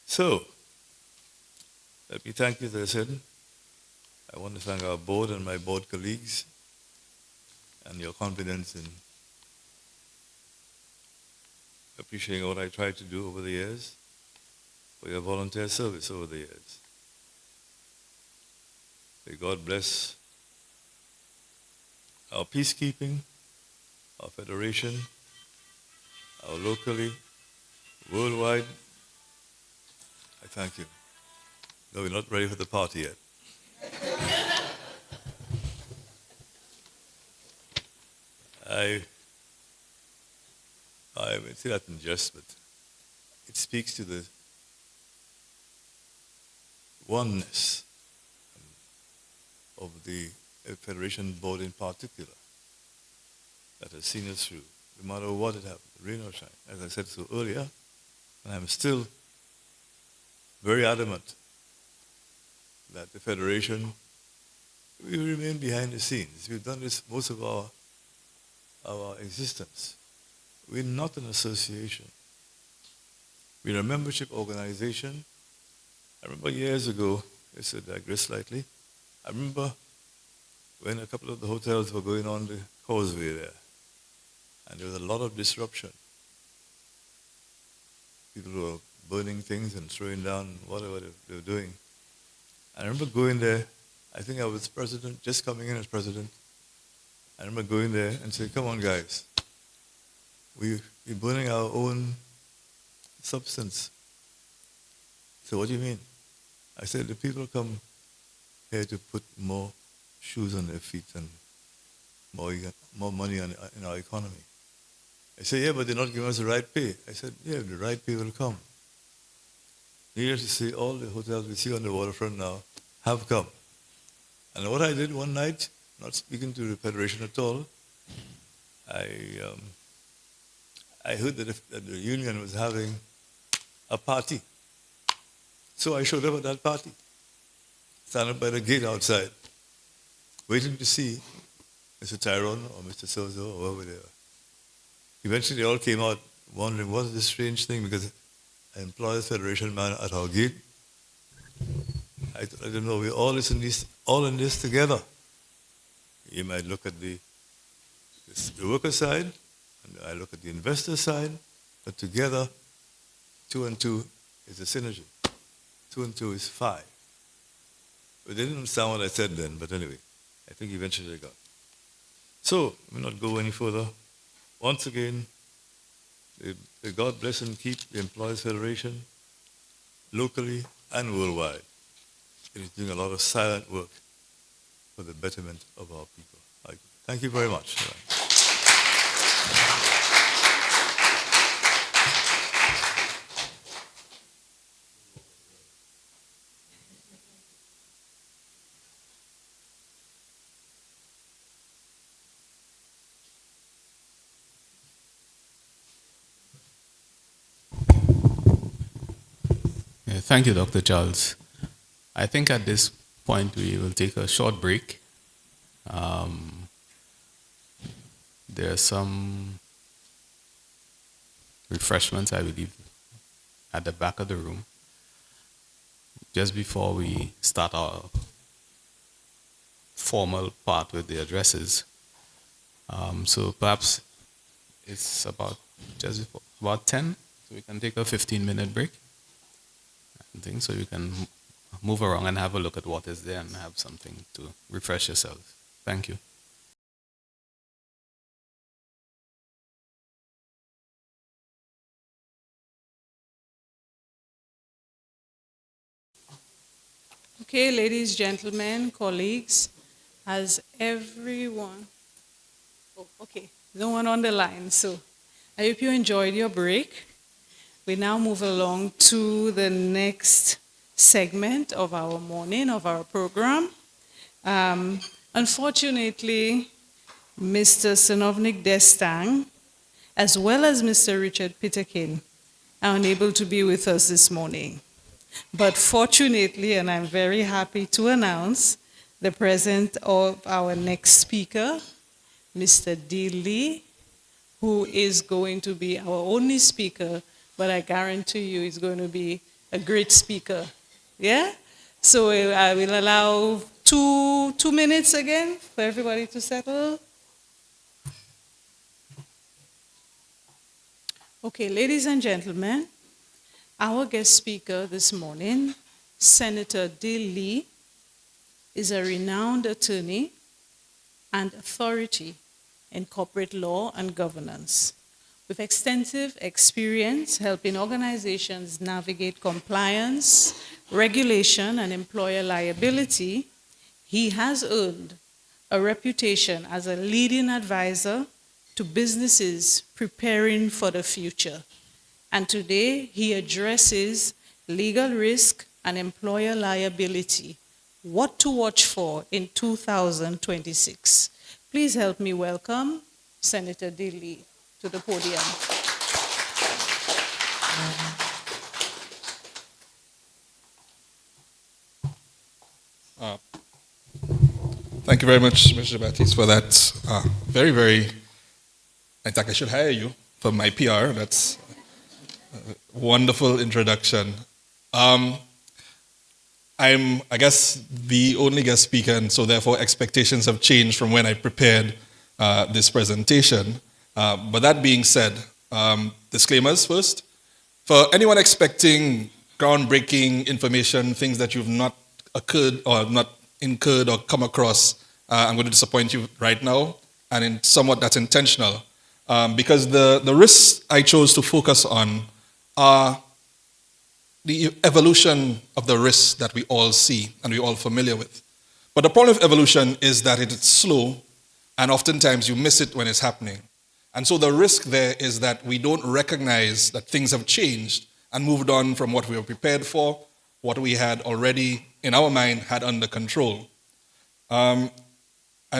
So, let me thank you, as I said. I want to thank our board and my board colleagues and your confidence in appreciating what I tried to do over the years, for your volunteer service over the years. May God bless our peacekeeping, our federation, our locally, worldwide. I thank you. No, we're not ready for the party yet. I would say that in jest, but it speaks to the oneness of the Federation Board in particular that has seen us through, no matter what it happens, rain or shine. As I said so earlier, and I'm still very adamant that the Federation will remain behind the scenes. We've done this most of our existence. We're not an association. We're a membership organization. I remember years ago, just to digress slightly, I remember when a couple of the hotels were going on the causeway there, and there was a lot of disruption. People were burning things and throwing down whatever they were doing. I remember going there, I think I was president, just coming in as president. I remember going there and saying, come on guys, we're burning our own substance. So what do you mean? I said, the people come here to put more shoes on their feet and more money in our economy. I said, yeah, but they're not giving us the right pay. I said, yeah, the right pay will come. Needless to say, all the hotels we see on the waterfront now have come. And what I did one night, not speaking to the Federation at all, I heard that the union was having a party. So I showed up at that party, standing by the gate outside, waiting to see Mr. Tyrone or Mr. So-so or whoever they were. Eventually they all came out wondering, what is this strange thing? Because an Employees Federation man at our gate. I don't know, we're all in this together. You might look at the worker side, and I look at the investor side, but together, 2 and 2 is a synergy. 2 and 2 is 5. But they didn't understand what I said then, but anyway, I think eventually they got. So, we'll not go any further. Once again, may God bless and keep the Employees Federation, locally and worldwide. It is doing a lot of silent work for the betterment of our people. Thank you very much. Yeah, thank you, Dr. Charles. I think at this point we will take a short break. There are some refreshments, I believe, at the back of the room, just before we start our formal part with the addresses. So perhaps it's about just before, about 10, so we can take a 15-minute break. I think so you can move around and have a look at what is there and have something to refresh yourself. Thank you. Okay, ladies, gentlemen, colleagues, has everyone, oh, okay, no one on the line, so I hope you enjoyed your break. We now move along to the next segment of our morning, of our program. Unfortunately, Mr. Sinovnik Destang, as well as Mr. Richard Peterkin, are unable to be with us this morning. But fortunately, and I'm very happy to announce, the presence of our next speaker, Mr. Dee Lee, who is going to be our only speaker, but I guarantee you he's going to be a great speaker. Yeah? So I will allow two minutes again for everybody to settle. Okay, ladies and gentlemen, our guest speaker this morning, Senator Dee Lee, is a renowned attorney and authority in corporate law and governance. With extensive experience helping organizations navigate compliance, regulation, and employer liability, he has earned a reputation as a leading advisor to businesses preparing for the future. And today, he addresses legal risk and employer liability, what to watch for in 2026. Please help me welcome Senator Dee Lee to the podium. Thank you very much, Mr. Baptiste, for that very, very, I think I should hire you for my PR. That's a wonderful introduction. I'm, I guess, the only guest speaker, and so therefore expectations have changed from when I prepared this presentation. But that being said, disclaimers first. For anyone expecting groundbreaking information, things that you've not occurred or not incurred or come across, I'm going to disappoint you right now, and in somewhat that's intentional. Because the risks I chose to focus on are the evolution of the risks that we all see and we're all familiar with. But the problem with evolution is that it's slow, and oftentimes you miss it when it's happening. And so the risk there is that we don't recognize that things have changed and moved on from what we were prepared for, what we had already in our mind had under control. And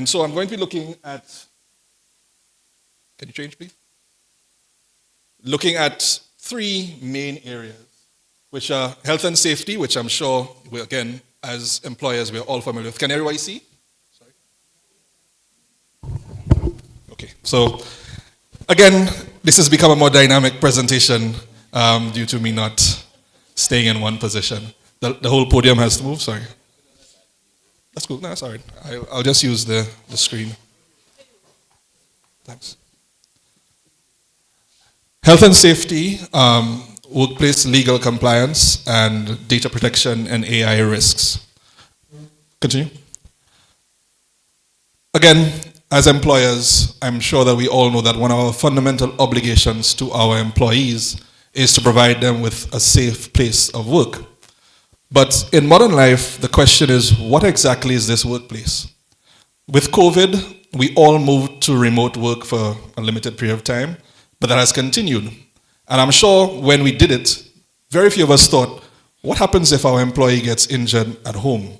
so I'm going to be looking at, can you change please? Looking at three main areas, which are health and safety, which I'm sure, again, as employers, we're all familiar with. Can everybody see? Sorry. Okay, so again, this has become a more dynamic presentation due to me not staying in one position. The whole podium has to move, sorry. That's cool, no, that's all right. I'll just use the screen. Thanks. Health and safety, workplace legal compliance, and data protection and AI risks. Continue. Again, as employers, I'm sure that we all know that one of our fundamental obligations to our employees is to provide them with a safe place of work. But in modern life, the question is, what exactly is this workplace? With COVID, we all moved to remote work for a limited period of time, but that has continued. And I'm sure when we did it, very few of us thought, what happens if our employee gets injured at home?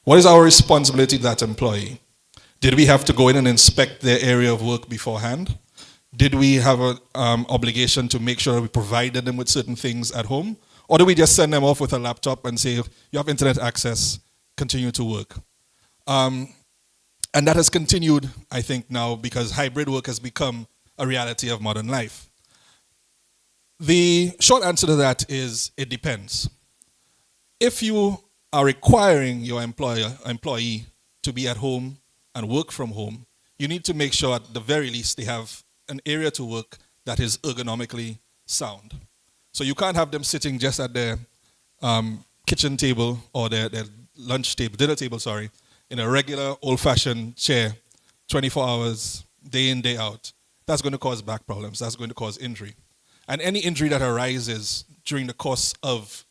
What is our responsibility to that employee? Did we have to go in and inspect their area of work beforehand? Did we have an obligation to make sure we provided them with certain things at home? Or do we just send them off with a laptop and say, you have internet access, continue to work? And that has continued, I think, now because hybrid work has become a reality of modern life. The short answer to that is it depends. If you are requiring your employee to be at home and work from home, you need to make sure at the very least they have an area to work that is ergonomically sound. So you can't have them sitting just at their kitchen table or their lunch table, dinner table, sorry, in a regular old-fashioned chair, 24 hours, day in, day out. That's going to cause back problems. That's going to cause injury. And any injury that arises during the course of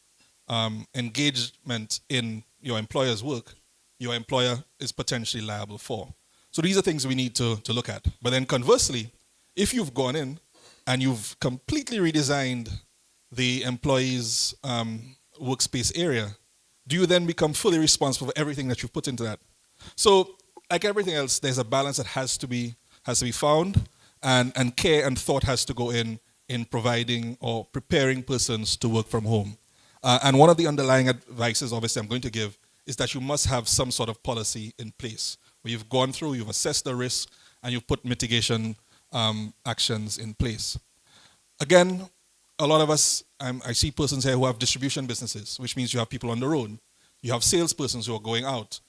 engagement in your employer's work, your employer is potentially liable for. So these are things we need to look at. But then conversely, if you've gone in and you've completely redesigned the employee's workspace area, do you then become fully responsible for everything that you've put into that? So like everything else, there's a balance that has to be found, and care and thought has to go in providing or preparing persons to work from home. And one of the underlying advices, obviously, I'm going to give is that you must have some sort of policy in place where you've gone through, you've assessed the risk, and you've put mitigation actions in place. Again, a lot of us, I see persons here who have distribution businesses, which means you have people on the road. You have salespersons who are going out.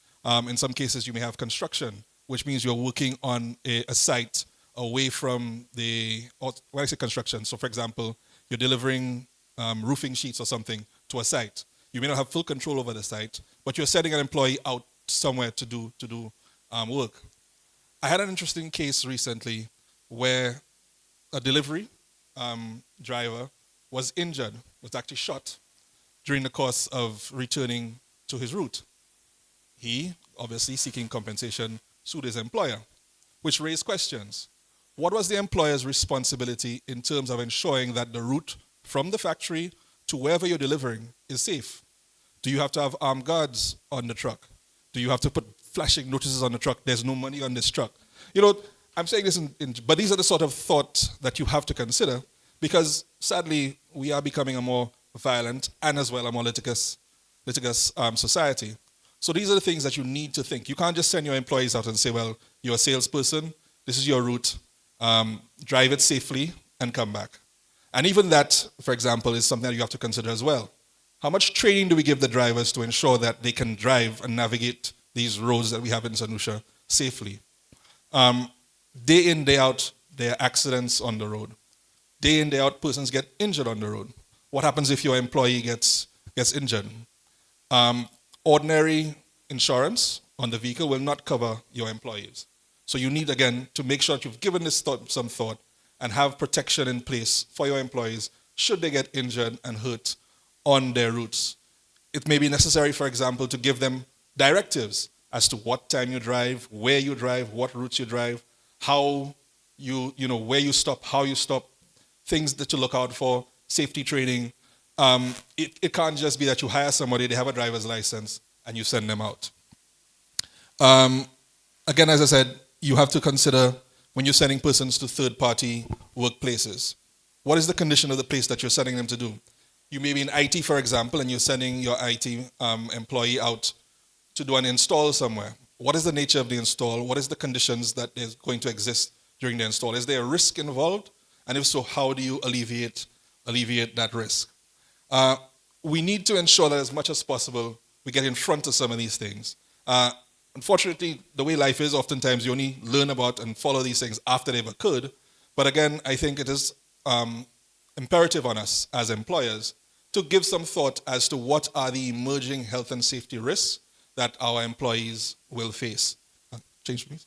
In some cases, you may have construction, which means you're working on a site away from when I say construction, so for example, you're delivering roofing sheets or something to a site. You may not have full control over the site, but you're sending an employee out somewhere to do work. I had an interesting case recently where a delivery driver was injured, was actually shot during the course of returning to his route. He, obviously seeking compensation, sued his employer, which raised questions. What was the employer's responsibility in terms of ensuring that the route from the factory to wherever you're delivering is safe? Do you have to have armed guards on the truck? Do you have to put flashing notices on the truck? There's no money on this truck. You know, I'm saying this, but these are the sort of thoughts that you have to consider because sadly, we are becoming a more violent and as well a more litigious society. So these are the things that you need to think. You can't just send your employees out and say, well, you're a salesperson, this is your route, drive it safely and come back. And even that, for example, is something that you have to consider as well. How much training do we give the drivers to ensure that they can drive and navigate these roads that we have in St. Lucia safely? Day in, day out, there are accidents on the road. Day in, day out, persons get injured on the road. What happens if your employee gets injured? Ordinary insurance on the vehicle will not cover your employees. So you need, again, to make sure that you've given this some thought and have protection in place for your employees should they get injured and hurt on their routes. It may be necessary, for example, to give them directives as to what time you drive, where you drive, what routes you drive, how where you stop, how you stop, things that to look out for, safety training. It can't just be that you hire somebody, they have a driver's license, and you send them out. Again, as I said, you have to consider when you're sending persons to third-party workplaces. What is the condition of the place that you're sending them to do? You may be in IT, for example, and you're sending your IT employee out to do an install somewhere. What is the nature of the install? What is the conditions that is going to exist during the install? Is there a risk involved? And if so, how do you alleviate that risk? We need to ensure that as much as possible, we get in front of some of these things. Unfortunately, the way life is, oftentimes you only learn about and follow these things after they've occurred. But again, I think it is imperative on us as employers to give some thought as to what are the emerging health and safety risks that our employees will face. Change, please.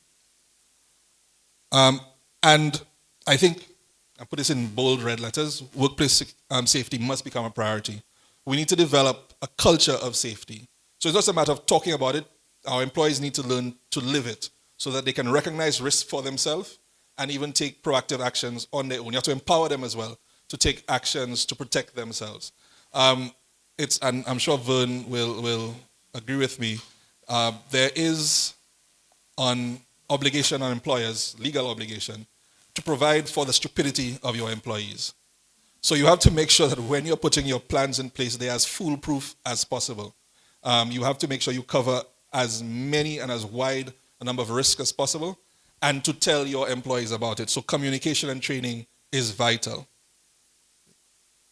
And I think, I put this in bold red letters, workplace safety must become a priority. We need to develop a culture of safety. So it's not a matter of talking about it. Our employees need to learn to live it so that they can recognize risk for themselves and even take proactive actions on their own. You have to empower them as well to take actions to protect themselves. And I'm sure Vern will agree with me. There is an obligation on employers, legal obligation, to provide for the stupidity of your employees. So you have to make sure that when you're putting your plans in place, they're as foolproof as possible. You have to make sure you cover as many and as wide a number of risks as possible and to tell your employees about it. So communication and training is vital.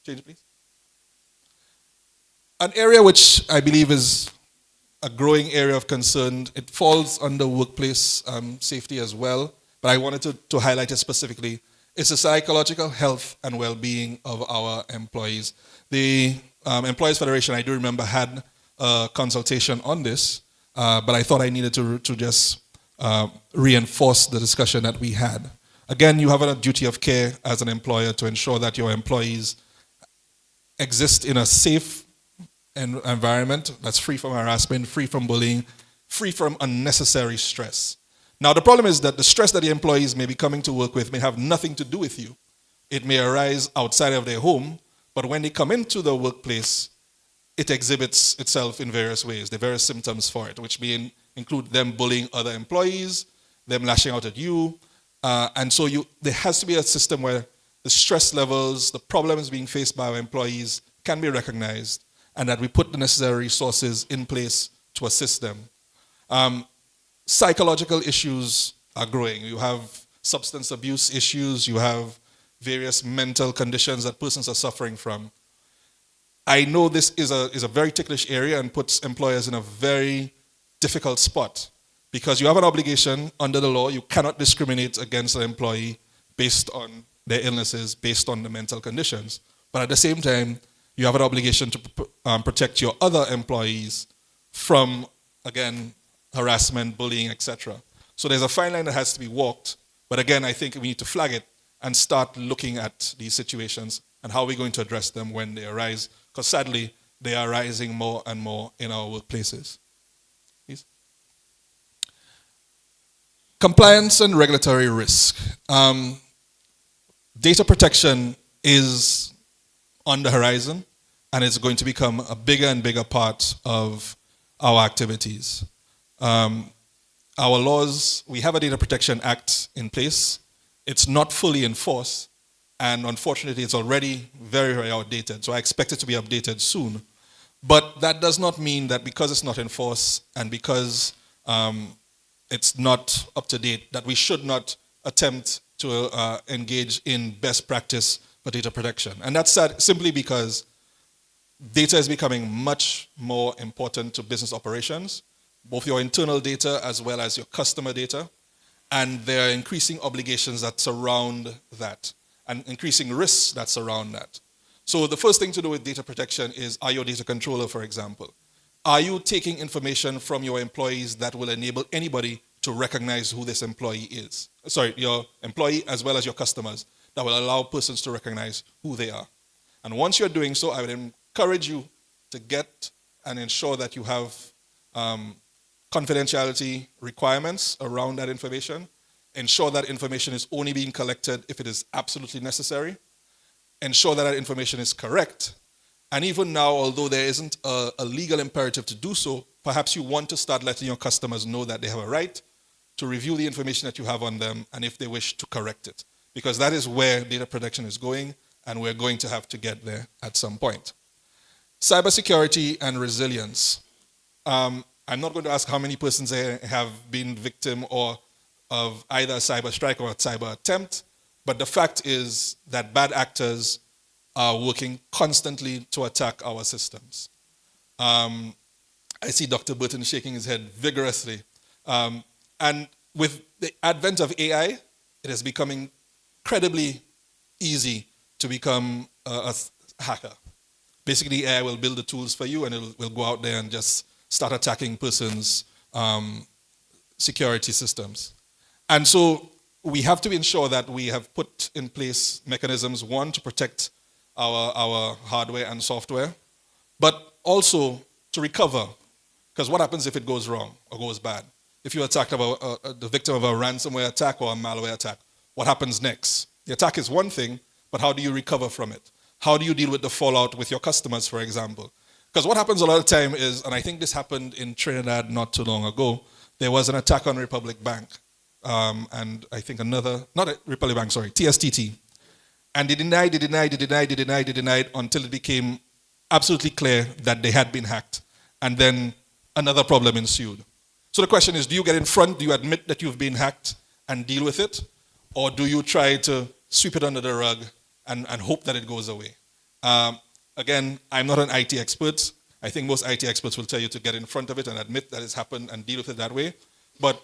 Change, please. An area which I believe is a growing area of concern, it falls under workplace safety as well, but I wanted to highlight it specifically, It's the psychological health and well-being of our employees. The Employees Federation, I do remember, had a consultation on this, but I thought I needed to just reinforce the discussion that we had. Again, you have a duty of care as an employer to ensure that your employees exist in a safe environment that's free from harassment, free from bullying, free from unnecessary stress. Now, the problem is that the stress that the employees may be coming to work with may have nothing to do with you. It may arise outside of their home, but when they come into the workplace, it exhibits itself in various ways, the various symptoms for it, which may include them bullying other employees, them lashing out at you, and so there has to be a system where the stress levels, the problems being faced by our employees can be recognized, and that we put the necessary resources in place to assist them. Psychological issues are growing. You have substance abuse issues, you have various mental conditions that persons are suffering from. I know this is a very ticklish area and puts employers in a very difficult spot, because you have an obligation under the law. You cannot discriminate against an employee based on their illnesses, based on the mental conditions. But at the same time, you have an obligation to protect your other employees from, again, harassment, bullying, etc. So there's a fine line that has to be walked. But again, I think we need to flag it and start looking at these situations and how we're going to address them when they arise, because sadly, they are rising more and more in our workplaces. Please. Compliance and regulatory risk. Data protection is on the horizon, and it's going to become a bigger and bigger part of our activities. Our laws, we have a Data Protection Act in place. It's not fully enforced, and unfortunately it's already very, very outdated, so I expect it to be updated soon. But that does not mean that because it's not enforced and because it's not up to date, that we should not attempt to engage in best practice for data protection. And that's simply because data is becoming much more important to business operations, both your internal data as well as your customer data, and there are increasing obligations that surround that, and increasing risks that surround that. So the first thing to do with data protection is, are you a data controller, for example? Are you taking information from your employees that will enable anybody to recognize who this employee is? Sorry, your employee as well as your customers, that will allow persons to recognize who they are. And once you're doing so, I would encourage you to get and ensure that you have confidentiality requirements around that information. Ensure that information is only being collected if it is absolutely necessary. Ensure that that information is correct. And even now, although there isn't a legal imperative to do so, perhaps you want to start letting your customers know that they have a right to review the information that you have on them, and if they wish, to correct it. Because that is where data protection is going, and we're going to have to get there at some point. Cybersecurity and resilience. I'm not going to ask how many persons have been victim of either a cyber strike or a cyber attempt, but the fact is that bad actors are working constantly to attack our systems. I see Dr. Burton shaking his head vigorously. And with the advent of AI, it is becoming incredibly easy to become a hacker. Basically, AI will build the tools for you, and it will go out there and just start attacking persons' security systems. And so we have to ensure that we have put in place mechanisms, one, to protect our hardware and software, but also to recover. Because what happens if it goes wrong or goes bad? If you're attacked the victim of a ransomware attack or a malware attack, what happens next? The attack is one thing, but how do you recover from it? How do you deal with the fallout with your customers, for example? Because what happens a lot of the time is, and I think this happened in Trinidad not too long ago, there was an attack on Republic Bank, and I think Republic Bank, TSTT. And they denied until it became absolutely clear that they had been hacked. And then another problem ensued. So the question is, do you get in front, do you admit that you've been hacked and deal with it? Or do you try to sweep it under the rug and hope that it goes away? Again, I'm not an IT expert. I think most IT experts will tell you to get in front of it and admit that it's happened and deal with it that way. But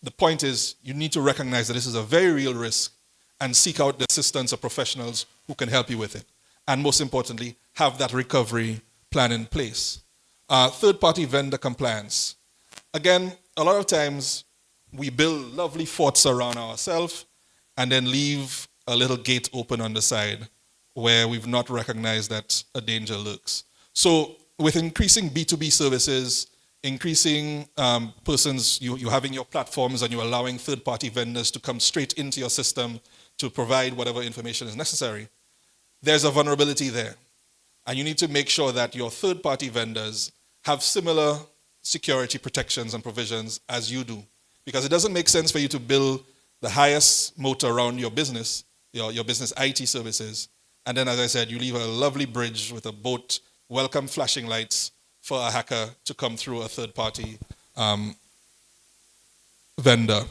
the point is, you need to recognize that this is a very real risk, and seek out the assistance of professionals who can help you with it. And most importantly, have that recovery plan in place. Third-party vendor compliance. Again, a lot of times we build lovely forts around ourselves and then leave a little gate open on the side where we've not recognized that a danger lurks. So with increasing B2B services, increasing persons, you having your platforms and you're allowing third-party vendors to come straight into your system to provide whatever information is necessary, there's a vulnerability there. And you need to make sure that your third-party vendors have similar security protections and provisions as you do. Because it doesn't make sense for you to build the highest moat around your business, your business IT services, and then, as I said, you leave a lovely bridge with a boat, welcome flashing lights for a hacker to come through a third-party vendor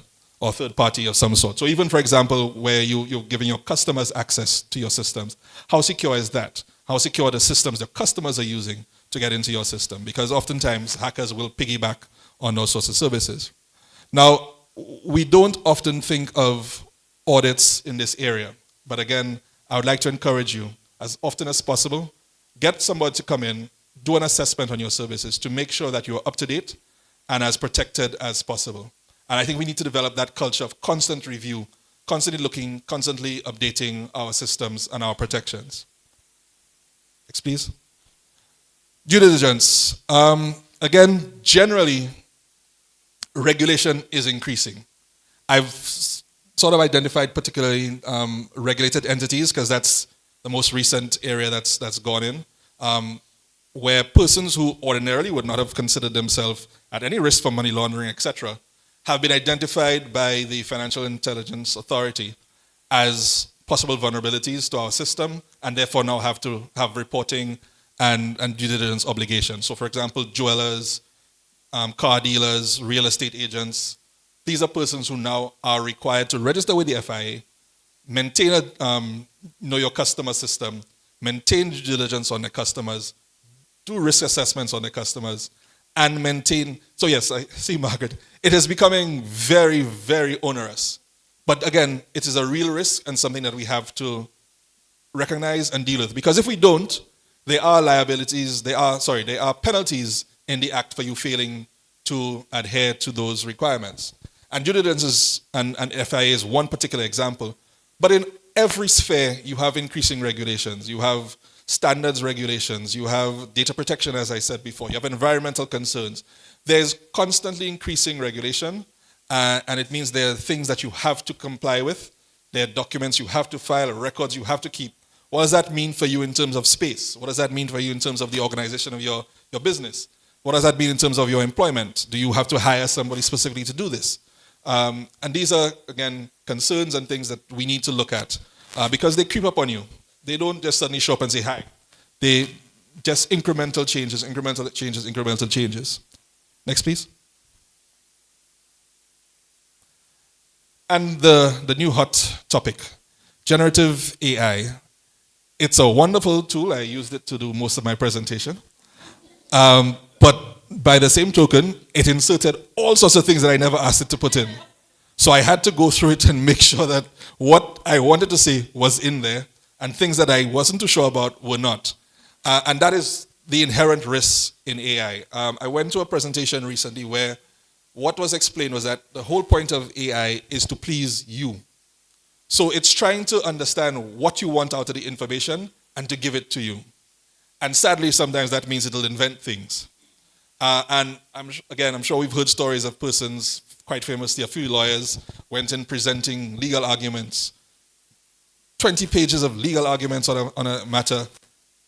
or third party of some sort. So even, for example, where you're giving your customers access to your systems, how secure is that? How secure are the systems the customers are using to get into your system? Because oftentimes hackers will piggyback on those sorts of services. Now, we don't often think of audits in this area, but again, I would like to encourage you, as often as possible, get somebody to come in, do an assessment on your services to make sure that you're up to date and as protected as possible. And I think we need to develop that culture of constant review, constantly looking, constantly updating our systems and our protections. Next, please. Due diligence. Again, generally, regulation is increasing. I've sort of identified particularly regulated entities because that's the most recent area that's gone in, where persons who ordinarily would not have considered themselves at any risk for money laundering, etc., have been identified by the Financial Intelligence Authority as possible vulnerabilities to our system, and therefore now have to have reporting and due diligence obligations. So, for example, jewelers, car dealers, real estate agents, these are persons who now are required to register with the FIA, maintain a know your customer system, maintain due diligence on their customers, do risk assessments on their customers, and maintain. So yes, I see, Margaret, it is becoming very, very onerous. But again, it is a real risk and something that we have to recognize and deal with. Because if we don't, there are liabilities, there are penalties in the act for you failing to adhere to those requirements. And due diligence and FIA is one particular example. But in every sphere, you have increasing regulations. You have standards regulations. You have data protection, as I said before. You have environmental concerns. There's constantly increasing regulation, and it means there are things that you have to comply with. There are documents you have to file, records you have to keep. What does that mean for you in terms of space? What does that mean for you in terms of the organization of your business? What does that mean in terms of your employment? Do you have to hire somebody specifically to do this? And these are, again, concerns and things that we need to look at because they creep up on you. They don't just suddenly show up and say hi. They just incremental changes, incremental changes, incremental changes. Next, please. And the new hot topic, generative AI. It's a wonderful tool. I used it to do most of my presentation. But by the same token, it inserted all sorts of things that I never asked it to put in. So I had to go through it and make sure that what I wanted to say was in there and things that I wasn't too sure about were not. And that is the inherent risk in AI. I went to a presentation recently where what was explained was that the whole point of AI is to please you. So it's trying to understand what you want out of the information and to give it to you. And sadly, sometimes that means it'll invent things. And I'm sure we've heard stories of persons, quite famously, a few lawyers went in presenting legal arguments, 20 pages of legal arguments on a matter,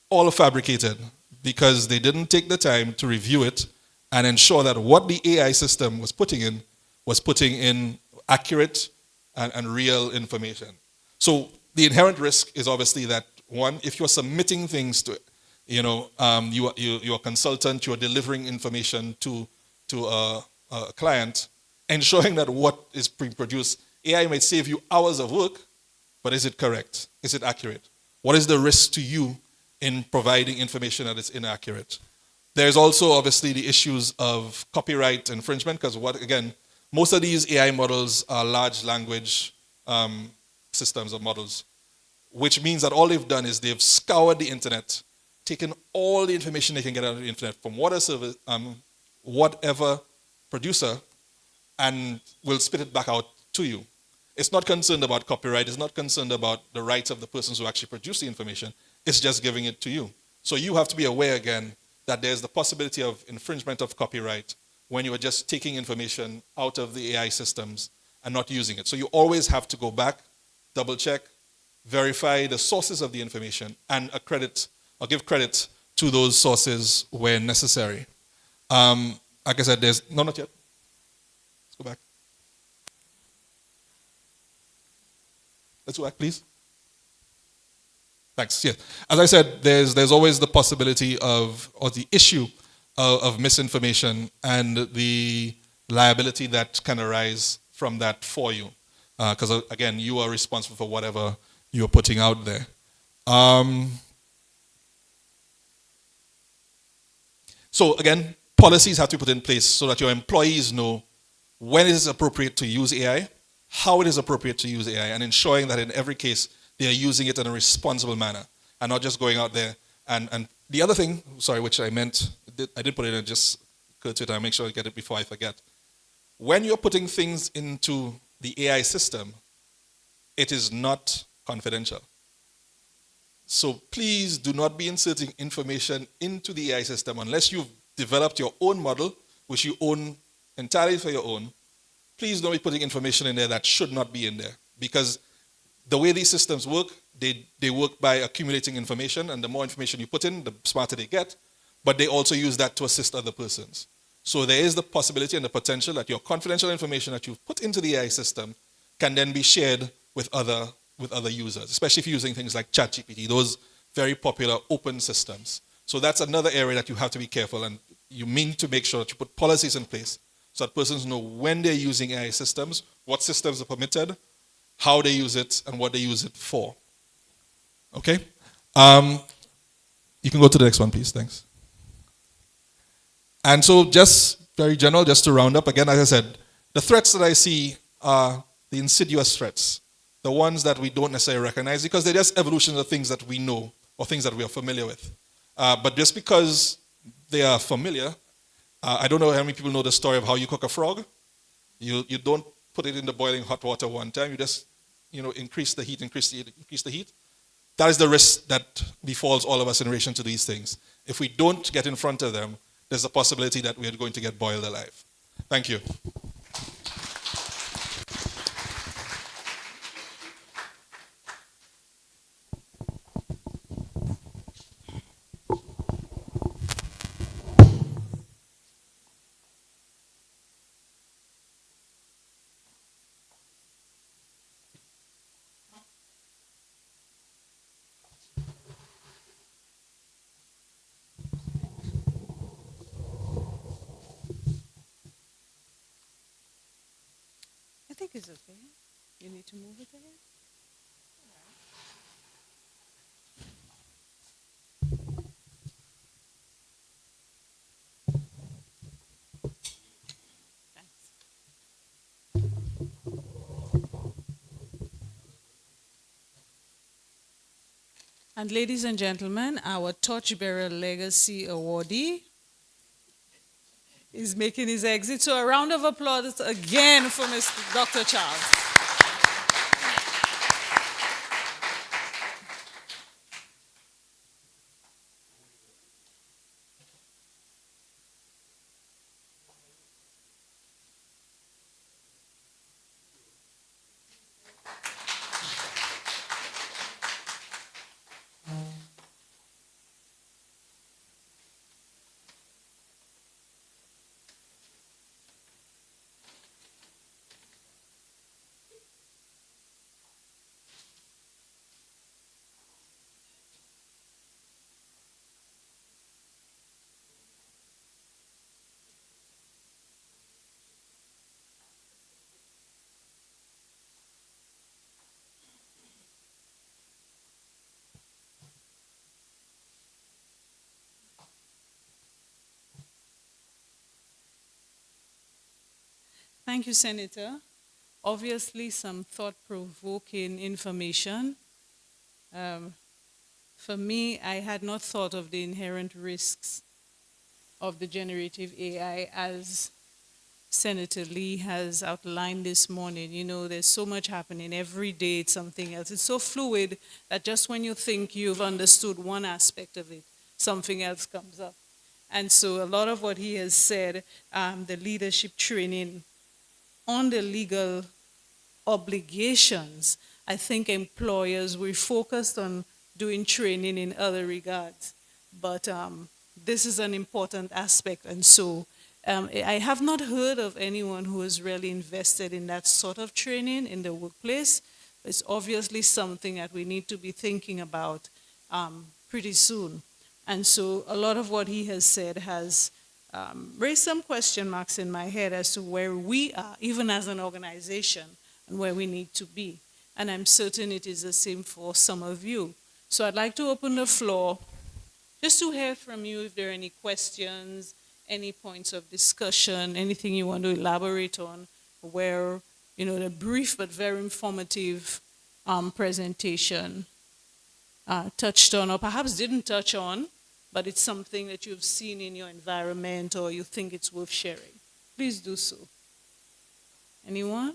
all fabricated because they didn't take the time to review it and ensure that what the AI system was putting in accurate and real information. So the inherent risk is obviously that, one, if you're submitting things to you're a consultant, you're delivering information to a client, ensuring that what is being produced, AI might save you hours of work, but is it correct? Is it accurate? What is the risk to you in providing information that is inaccurate? There's also obviously the issues of copyright infringement, because most of these AI models are large language systems or models, which means that all they've done is they've scoured the internet, taken all the information they can get out of the internet from whatever producer, and will spit it back out to you. It's not concerned about copyright. It's not concerned about the rights of the persons who actually produce the information. It's just giving it to you. So you have to be aware again that there's the possibility of infringement of copyright when you are just taking information out of the AI systems and not using it. So you always have to go back, double check, verify the sources of the information, and give credit to those sources where necessary. Like I said, not yet. Let's go back. Let's go back, please. Thanks. Yes. As I said, there's always the possibility or the issue of misinformation and the liability that can arise from that for you. Because, again, you are responsible for whatever you're putting out there. So, again, policies have to be put in place so that your employees know when it is appropriate to use AI, how it is appropriate to use AI, and ensuring that in every case they are using it in a responsible manner and not just going out there. And the other thing, sorry, which I meant, I did put it in, just occurred to it, I'll make sure I get it before I forget. When you're putting things into the AI system, it is not confidential. So please do not be inserting information into the AI system unless you've developed your own model, which you own entirely for your own. Please don't be putting information in there that should not be in there. Because the way these systems work, they work by accumulating information, and the more information you put in, the smarter they get. But they also use that to assist other persons. So there is the possibility and the potential that your confidential information that you've put into the AI system can then be shared with other users, especially if you're using things like ChatGPT, those very popular open systems. So that's another area that you have to be careful, and you need to make sure that you put policies in place so that persons know when they're using AI systems, what systems are permitted, how they use it, and what they use it for. Okay? You can go to the next one, please. Thanks. And so just very general, just to round up, again, as I said, the threats that I see are the insidious threats, the ones that we don't necessarily recognize because they're just evolutions of things that we know or things that we are familiar with. But just because they are familiar, I don't know how many people know the story of how you cook a frog. You don't put it in the boiling hot water one time. You just increase the heat. That is the risk that befalls all of us in relation to these things. If we don't get in front of them, there's a possibility that we're going to get boiled alive. Thank you. I think it's okay. You need to move it again. Thanks. And ladies and gentlemen, our Torchbearer Legacy awardee is making his exit. So a round of applause again for Mr. Dr. Charles. Thank you, Senator. Obviously, some thought-provoking information. For me, I had not thought of the inherent risks of the generative AI as Senator Lee has outlined this morning. You know, there's so much happening. Every day it's something else. It's so fluid that just when you think you've understood one aspect of it, something else comes up. And so a lot of what he has said, the leadership training on the legal obligations, I think employers, we focused on doing training in other regards. But this is an important aspect. And so I have not heard of anyone who has really invested in that sort of training in the workplace. It's obviously something that we need to be thinking about pretty soon. And so a lot of what he has said has raised some question marks in my head as to where we are, even as an organization, and where we need to be. And I'm certain it is the same for some of you. So I'd like to open the floor just to hear from you if there are any questions, any points of discussion, anything you want to elaborate on, where, you know, the brief but very informative presentation touched on, or perhaps didn't touch on, but it's something that you've seen in your environment or you think it's worth sharing. Please do so. Anyone?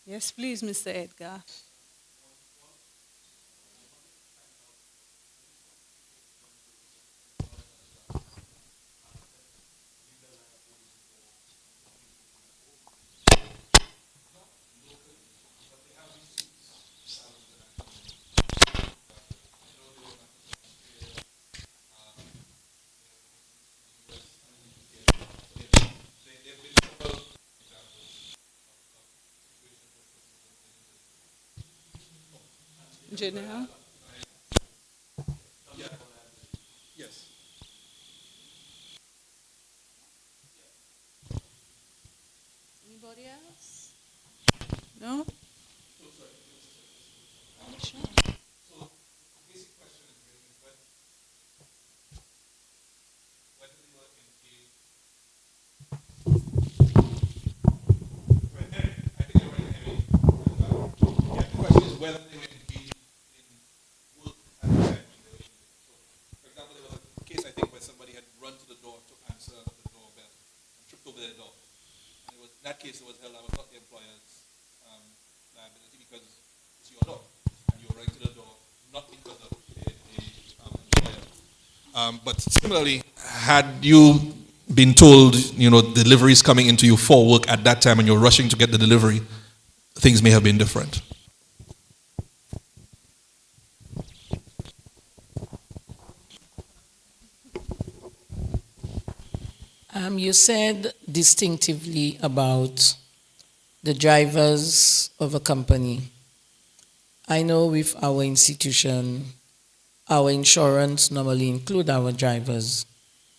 Yes, please, Mr. Edgar. Janelle? Yes. Anybody else? No? Sure. Whether they were engaged in work at the time when they were in the so, for example, there was a case I think where somebody had run to the door to answer the doorbell and tripped over their door. And it was in that case it was held I was not the employer's liability because it's your door and you're running to the door not because of the employer. But similarly, had you been told, you know, delivery is coming into you for work at that time and you're rushing to get the delivery, things may have been different. You said distinctively about the drivers of a company. I know with our institution, our insurance normally include our drivers.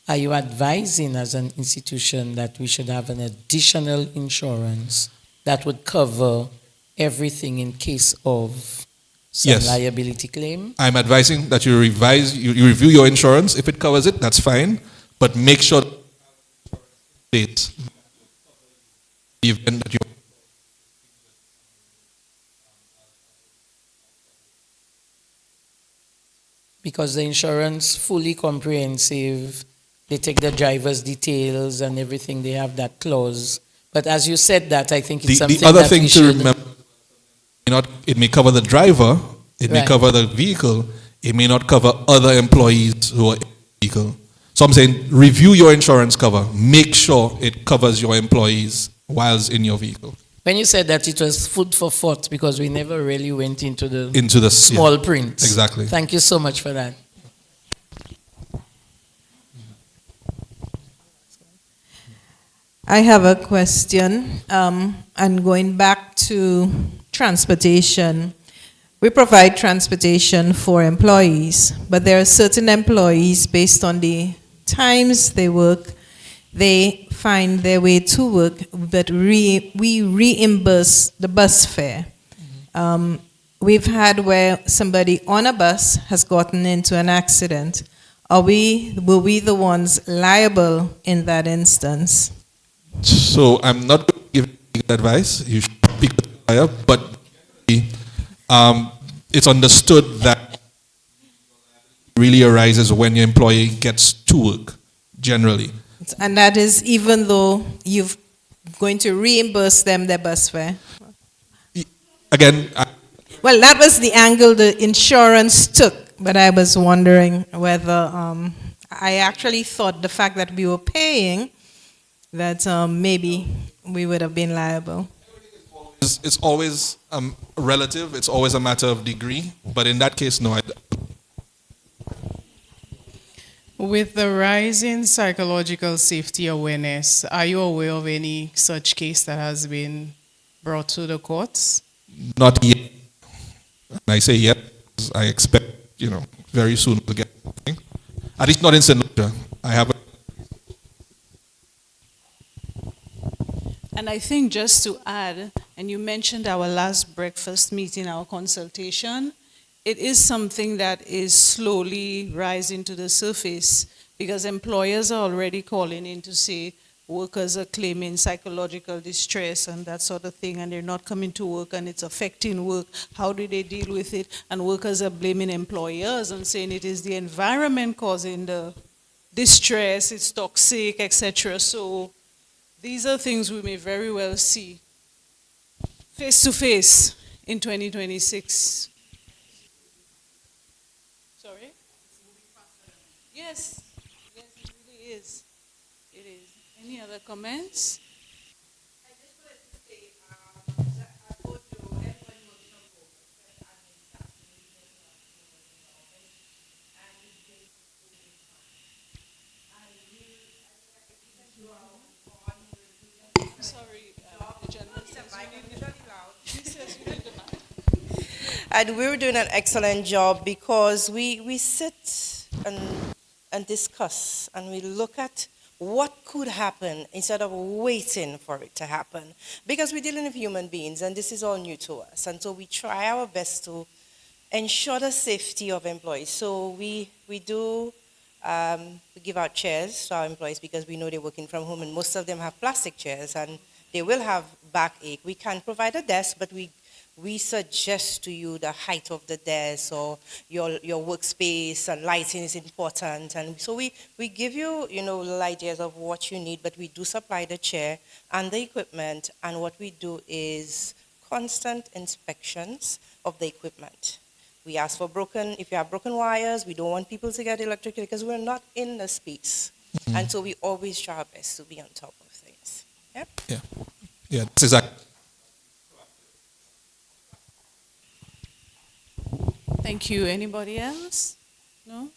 Are you advising as an institution that we should have an additional insurance that would cover everything in case of some liability claim? I'm advising that you review your insurance. If it covers it, that's fine. But make sure the event that you because the insurance fully comprehensive, they take the driver's details and everything, they have that clause. But as you said that, I think it's something the other that thing we to should remember, it may cover the driver, it may Right. cover the vehicle, it may not cover other employees who are in the vehicle. So I'm saying review your insurance cover. Make sure it covers your employees whilst in your vehicle. When you said that, it was food for thought because we never really went into the Small print. Exactly. Thank you so much for that. I have a question, and going back to transportation. We provide transportation for employees, but there are certain employees, based on the times they work, they find their way to work, but we reimburse the bus fare. We've had where somebody on a bus has gotten into an accident. Were we the ones liable in that instance? So I'm not going to give legal advice. You should speak with a lawyer, but it's understood that really arises when your employee gets to work, generally. And that is even though you're going to reimburse them their bus fare. Again, Well, that was the angle the insurance took, but I was wondering whether I actually thought the fact that we were paying that maybe we would have been liable. it's always relative. It's always a matter of degree. But in that case, no. With the rise in psychological safety awareness, are you aware of any such case that has been brought to the courts? Not yet. And I say yet, I expect, very soon to get something. At least not in St. Lucia. I haven't. And I think just to add, and you mentioned our last breakfast meeting, our consultation, it is something that is slowly rising to the surface because employers are already calling in to say workers are claiming psychological distress and that sort of thing, and they're not coming to work and it's affecting work. How do they deal with it? And workers are blaming employers and saying it is the environment causing the distress, it's toxic, etc. So these are things we may very well see face to face in 2026. Sorry? Yes, yes, it really is. It is. Any other comments? Sorry, the gentleman says you need he says you need the mic. And we were doing an excellent job because we sit and discuss and we look at what could happen instead of waiting for it to happen. Because we're dealing with human beings and this is all new to us. And so we try our best to ensure the safety of employees. So we do we give out chairs to our employees because we know they're working from home and most of them have plastic chairs and they will have backache. We can provide a desk, but we suggest to you the height of the desk or your workspace and lighting is important. And so we give you, little ideas of what you need, but we do supply the chair and the equipment. And what we do is constant inspections of the equipment. We ask for if you have broken wires, we don't want people to get electrocuted because we're not in the space. Mm-hmm. And so we always try our best to be on top of things. Yep. Yeah, that's exactly. Thank you. Anybody else? No?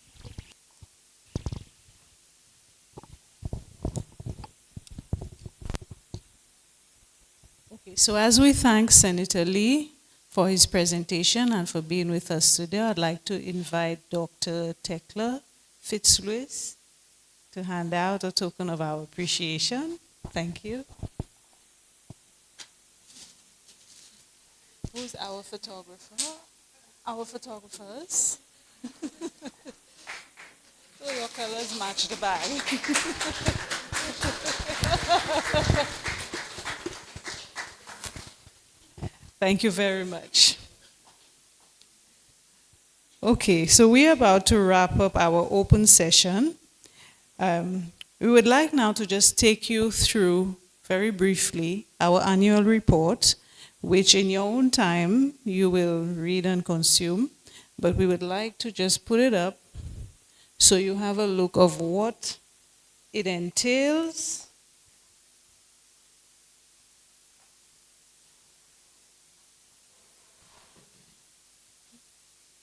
Okay, so as we thank Senator Lee for his presentation and for being with us today, I'd like to invite Dr. Tekla Fitzlewis to hand out a token of our appreciation. Thank you. Who's our photographer? Our photographers. So your colors match the bag. Thank you very much. Okay, so we're about to wrap up our open session. We would like now to just take you through, very briefly, our annual report, which in your own time you will read and consume, but we would like to just put it up so you have a look of what it entails.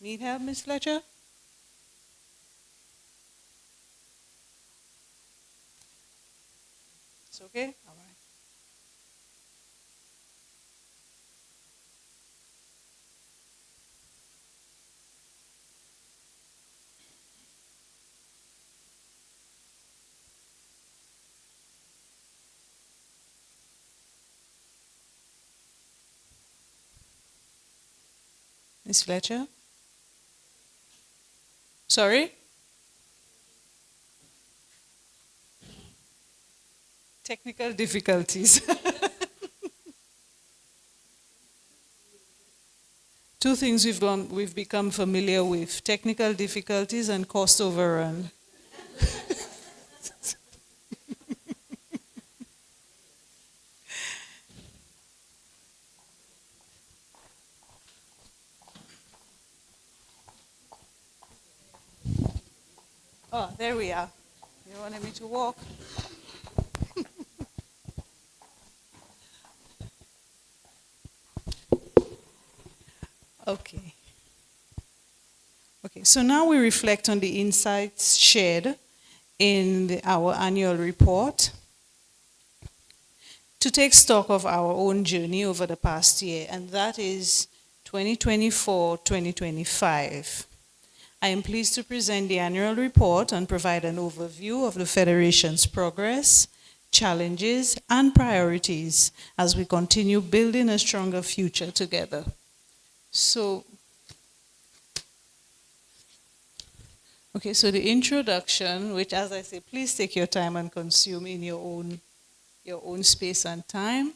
Need help, Ms. Fletcher? It's okay? All right. Ms. Fletcher? Sorry? technical difficulties. Two things we've become familiar with: technical difficulties and cost overrun. Oh, there we are. You wanted me to walk? Okay. Okay, so now we reflect on the insights shared in our annual report to take stock of our own journey over the past year, and that is 2024-2025. I am pleased to present the annual report and provide an overview of the Federation's progress, challenges, and priorities as we continue building a stronger future together. So the introduction, which, as I say, please take your time and consume in your own space and time.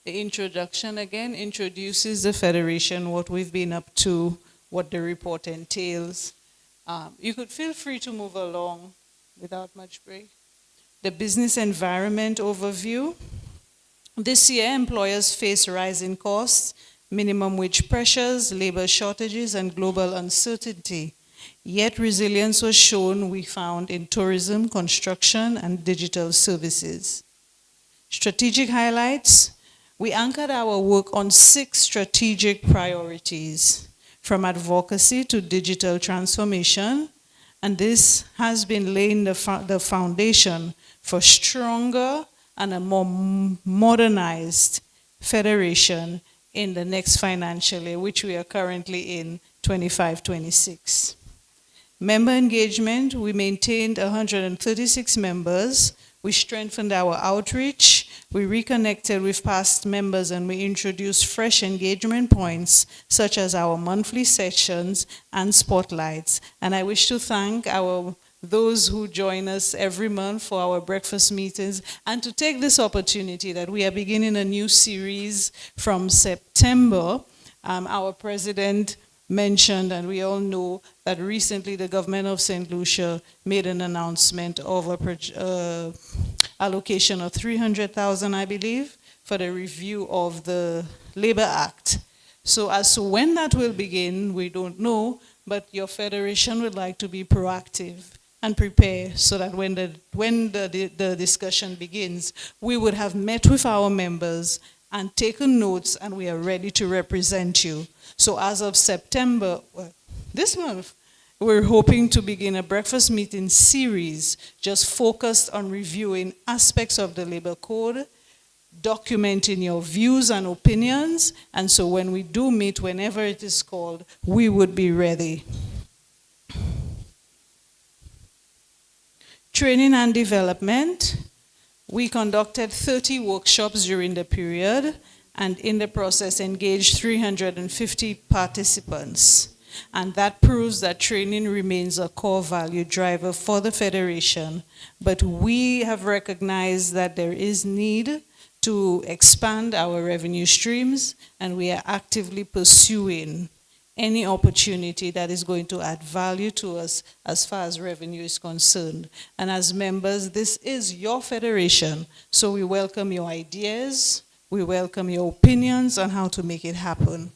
The introduction, again, introduces the Federation, what we've been up to, what the report entails. You could feel free to move along without much break. The business environment overview. This year, employers face rising costs, minimum wage pressures, labor shortages, and global uncertainty. Yet resilience was shown, we found, in tourism, construction, and digital services. Strategic highlights. We anchored our work on 6 strategic priorities, from advocacy to digital transformation, and this has been laying the foundation for stronger and a more modernized Federation in the next financial year, which we are currently in, 25-26. Member engagement, we maintained 136 members. We strengthened our outreach. We reconnected with past members, and we introduced fresh engagement points, such as our monthly sessions and spotlights. And I wish to thank those who join us every month for our breakfast meetings, and to take this opportunity that we are beginning a new series from September. Our president mentioned, and we all know, that recently the government of St. Lucia made an announcement of a allocation of $300,000, I believe, for the review of the Labor Act. So as to when that will begin, we don't know, but your Federation would like to be proactive and prepare so that when the discussion begins, we would have met with our members and taken notes, and we are ready to represent you. So as of September, this month, we're hoping to begin a breakfast meeting series just focused on reviewing aspects of the labor code, documenting your views and opinions, and so when we do meet, whenever it is called, we would be ready. Training and development. We conducted 30 workshops during the period, and in the process engaged 350 participants. And that proves that training remains a core value driver for the Federation. But we have recognized that there is need to expand our revenue streams, and we are actively pursuing any opportunity that is going to add value to us as far as revenue is concerned. And as members, this is your Federation, so we welcome your ideas, we welcome your opinions on how to make it happen.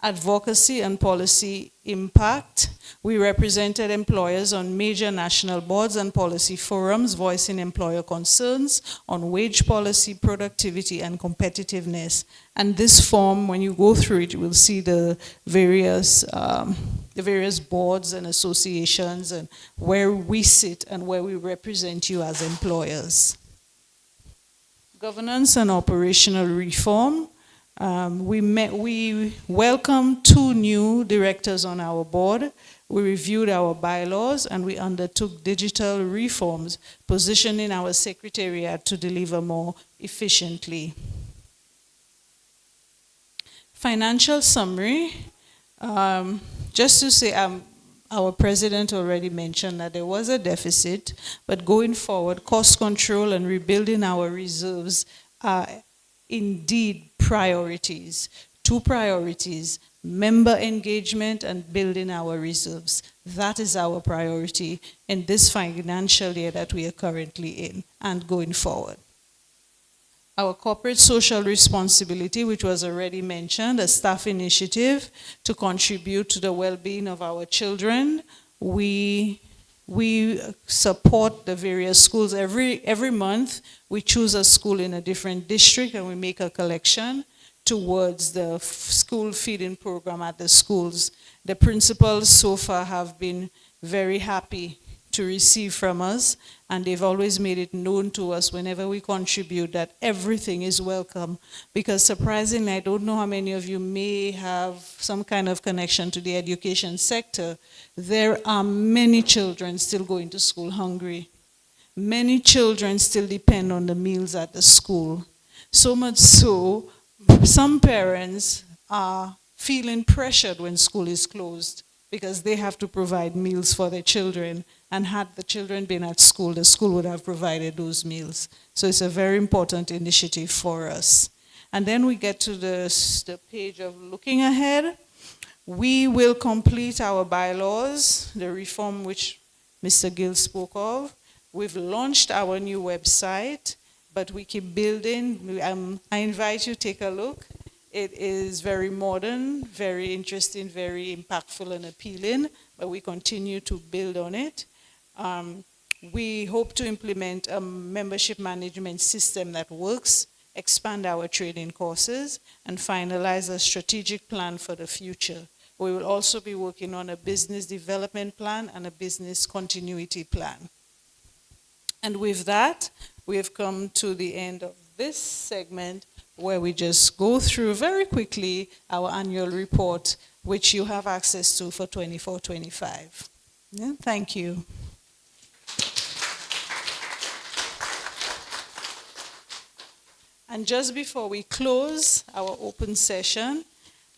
Advocacy and policy impact. We represented employers on major national boards and policy forums, voicing employer concerns on wage policy, productivity, and competitiveness. And this form, when you go through it, you will see the various boards and associations and where we sit and where we represent you as employers. Governance and operational reform. We welcomed 2 new directors on our board. We reviewed our bylaws, and we undertook digital reforms, positioning our secretariat to deliver more efficiently. Financial summary. Just to say, our president already mentioned that there was a deficit, but going forward, cost control and rebuilding our reserves are indeed priorities. Two priorities: member engagement and building our reserves. That is our priority in this financial year that we are currently in and going forward. Our corporate social responsibility, which was already mentioned, a staff initiative to contribute to the well-being of our children. We support the various schools. Every month, we choose a school in a different district and we make a collection towards the school feeding program at the schools. The principals so far have been very happy to receive from us, and they've always made it known to us whenever we contribute that everything is welcome. Because surprisingly, I don't know how many of you may have some kind of connection to the education sector. There are many children still going to school hungry. Many children still depend on the meals at the school. So much so, some parents are feeling pressured when school is closed because they have to provide meals for their children. And had the children been at school, the school would have provided those meals. So it's a very important initiative for us. And then we get to the page of looking ahead. We will complete our bylaws, the reform which Mr. Gill spoke of. We've launched our new website, but we keep building. I invite you to take a look. It is very modern, very interesting, very impactful and appealing, but we continue to build on it. We hope to implement a membership management system that works, expand our training courses, and finalize a strategic plan for the future. We will also be working on a business development plan and a business continuity plan. And with that, we have come to the end of this segment where we just go through very quickly our annual report, which you have access to for 24-25. Yeah, thank you. And just before we close our open session,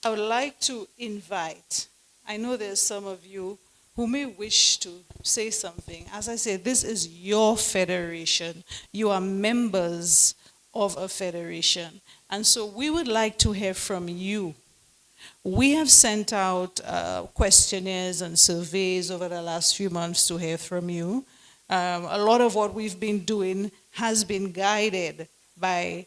I would like to invite, I know there's some of you who may wish to say something. As I said, this is your federation. You are members of a federation. And so we would like to hear from you. We have sent out questionnaires and surveys over the last few months to hear from you. A lot of what we've been doing has been guided by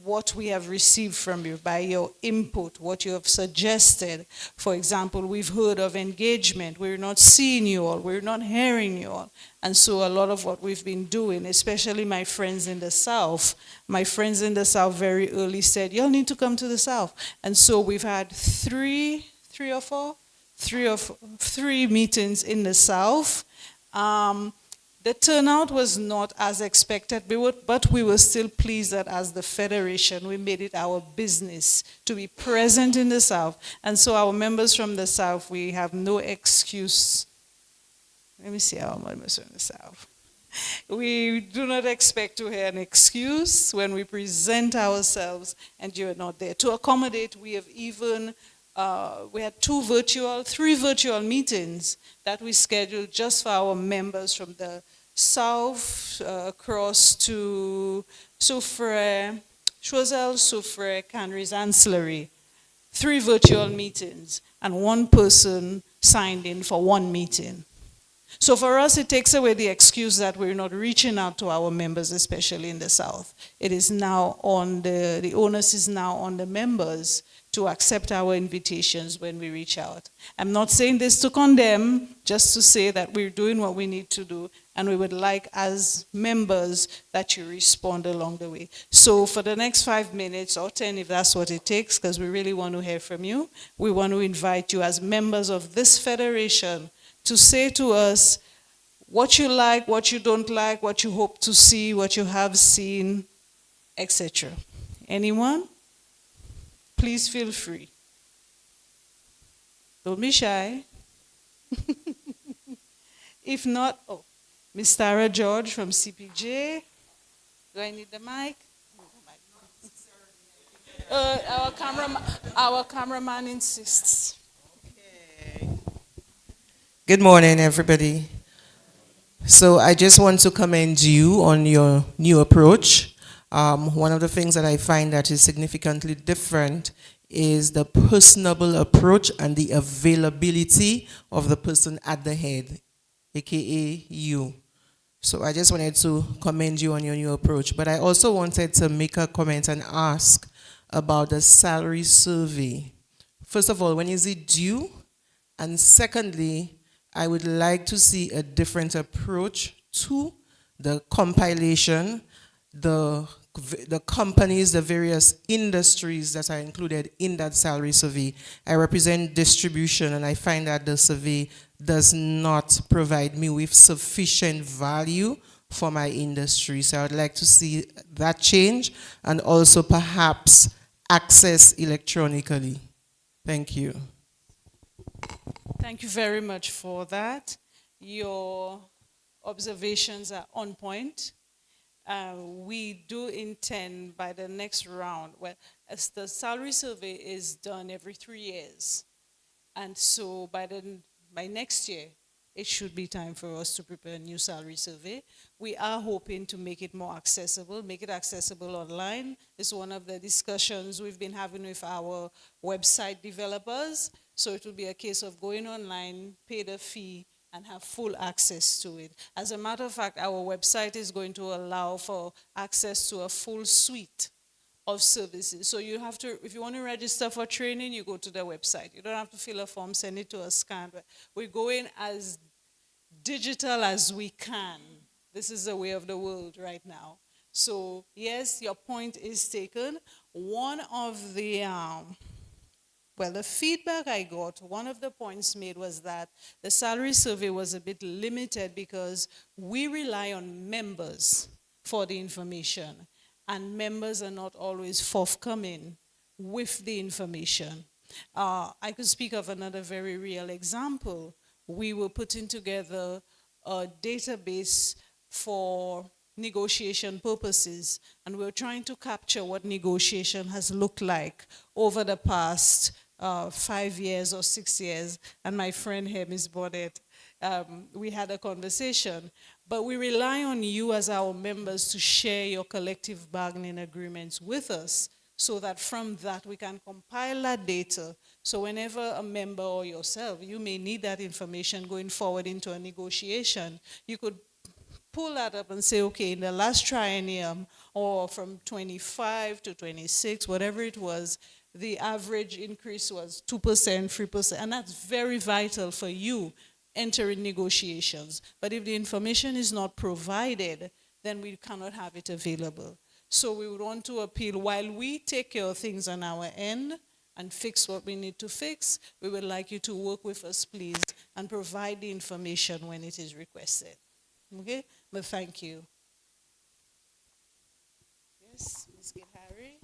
what we have received from you, by your input, what you have suggested. For example, we've heard of engagement. We're not seeing you all. We're not hearing you all. And so a lot of what we've been doing, especially my friends in the South, very early said, y'all need to come to the South. And so we've had three meetings in the South. The turnout was not as expected, but we were still pleased that as the Federation, we made it our business to be present in the South. And so our members from the South, we have no excuse. Let me see our members from the South. We do not expect to hear an excuse when we present ourselves and you're not there. To accommodate, we have even we had three virtual meetings that we scheduled just for our members from the South across to Choiseul, Soufrière, Canaries, and Slurry. 3 virtual meetings, and 1 person signed in for 1 meeting. So for us, it takes away the excuse that we're not reaching out to our members, especially in the South. It is now on the onus is now on the members to accept our invitations when we reach out. I'm not saying this to condemn, just to say that we're doing what we need to do, and we would like, as members, that you respond along the way. So for the next 5 minutes, or 10 if that's what it takes, because we really want to hear from you, we want to invite you as members of this federation to say to us what you like, what you don't like, what you hope to see, what you have seen, etc. Anyone? Please feel free. Don't be shy. If not, Miss Tara George from CPJ. Do I need the mic? Our cameraman insists. Okay. Good morning, everybody. So I just want to commend you on your new approach. One of the things that I find that is significantly different is the personable approach and the availability of the person at the head, aka you. So I just wanted to commend you on your new approach. But I also wanted to make a comment and ask about the salary survey. First of all, when is it due? And secondly, I would like to see a different approach to the compilation, the companies, the various industries that are included in that salary survey. I represent distribution, and I find that the survey does not provide me with sufficient value for my industry. So I would like to see that change, and also perhaps access electronically. Thank you. Thank you very much for that. Your observations are on point. We do intend by the next round, well, as the salary survey is done every 3 years, and so by next year, it should be time for us to prepare a new salary survey. We are hoping to make it more accessible, make it accessible online. It's one of the discussions we've been having with our website developers. So it will be a case of going online, pay the fee, and have full access to it. As a matter of fact, our website is going to allow for access to a full suite of services. So you have to, if you want to register for training, you go to the website. You don't have to fill a form, send it to a scan. We're going as digital as we can. This is the way of the world right now. So yes, your point is taken. One of the, the feedback I got, one of the points made was that the salary survey was a bit limited because we rely on members for the information, and members are not always forthcoming with the information. I could speak of another very real example. We were putting together a database for negotiation purposes, and we're trying to capture what negotiation has looked like over the past 5 years or 6 years. And my friend here, Ms. Bonnet, we had a conversation. But we rely on you as our members to share your collective bargaining agreements with us, so that from that we can compile that data. So whenever a member or yourself, you may need that information going forward into a negotiation, you could pull that up and say, okay, in the last triennium, or from 25 to 26, whatever it was, the average increase was 2%, 3%, and that's very vital for you entering negotiations. But if the information is not provided, then we cannot have it available. So we would want to appeal, while we take care of things on our end and fix what we need to fix, we would like you to work with us, please, and provide the information when it is requested. Okay? But thank you. Yes, Ms. Gilhari?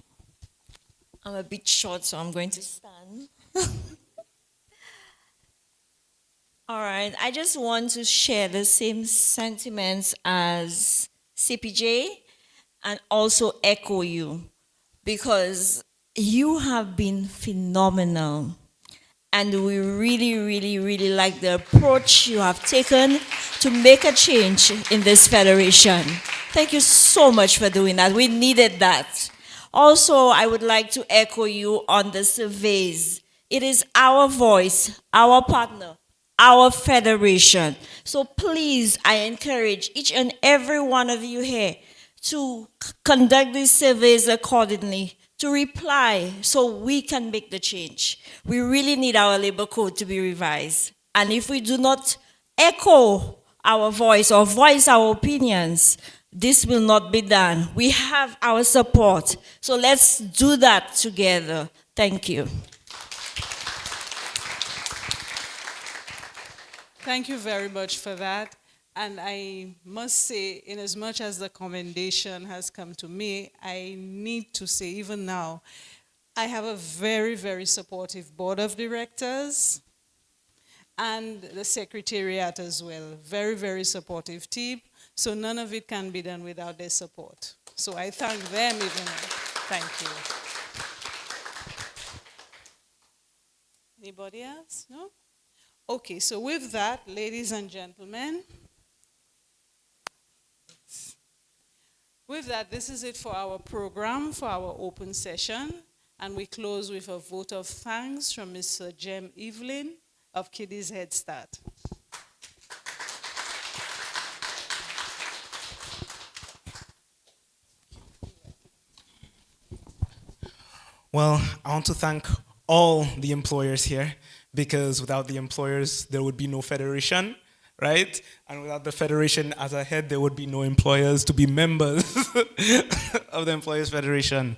I'm a bit short, so I'm going to stand. All right, I just want to share the same sentiments as CPJ and also echo you, because you have been phenomenal. And we really, really, really like the approach you have taken to make a change in this federation. Thank you so much for doing that. We needed that. Also, I would like to echo you on the surveys. It is our voice, our partner, our federation. So please, I encourage each and every one of you here to conduct these surveys accordingly, to reply so we can make the change. We really need our labor code to be revised. And if we do not echo our voice or voice our opinions, this will not be done. We have our support. So let's do that together. Thank you. Thank you very much for that. And I must say, in as much as the commendation has come to me, I need to say, even now, I have a very, very supportive board of directors and the secretariat as well. Very, very supportive team. So none of it can be done without their support. So I thank them even more. Thank you. Anybody else? No? Okay, so with that, ladies and gentlemen, with that, this is it for our program, for our open session. And we close with a vote of thanks from Mr. Jem Evelyn of Kiddies Head Start. Well, I want to thank all the employers here, because without the employers, there would be no federation, right? And without the federation as a head, there would be no employers to be members of the Employers Federation.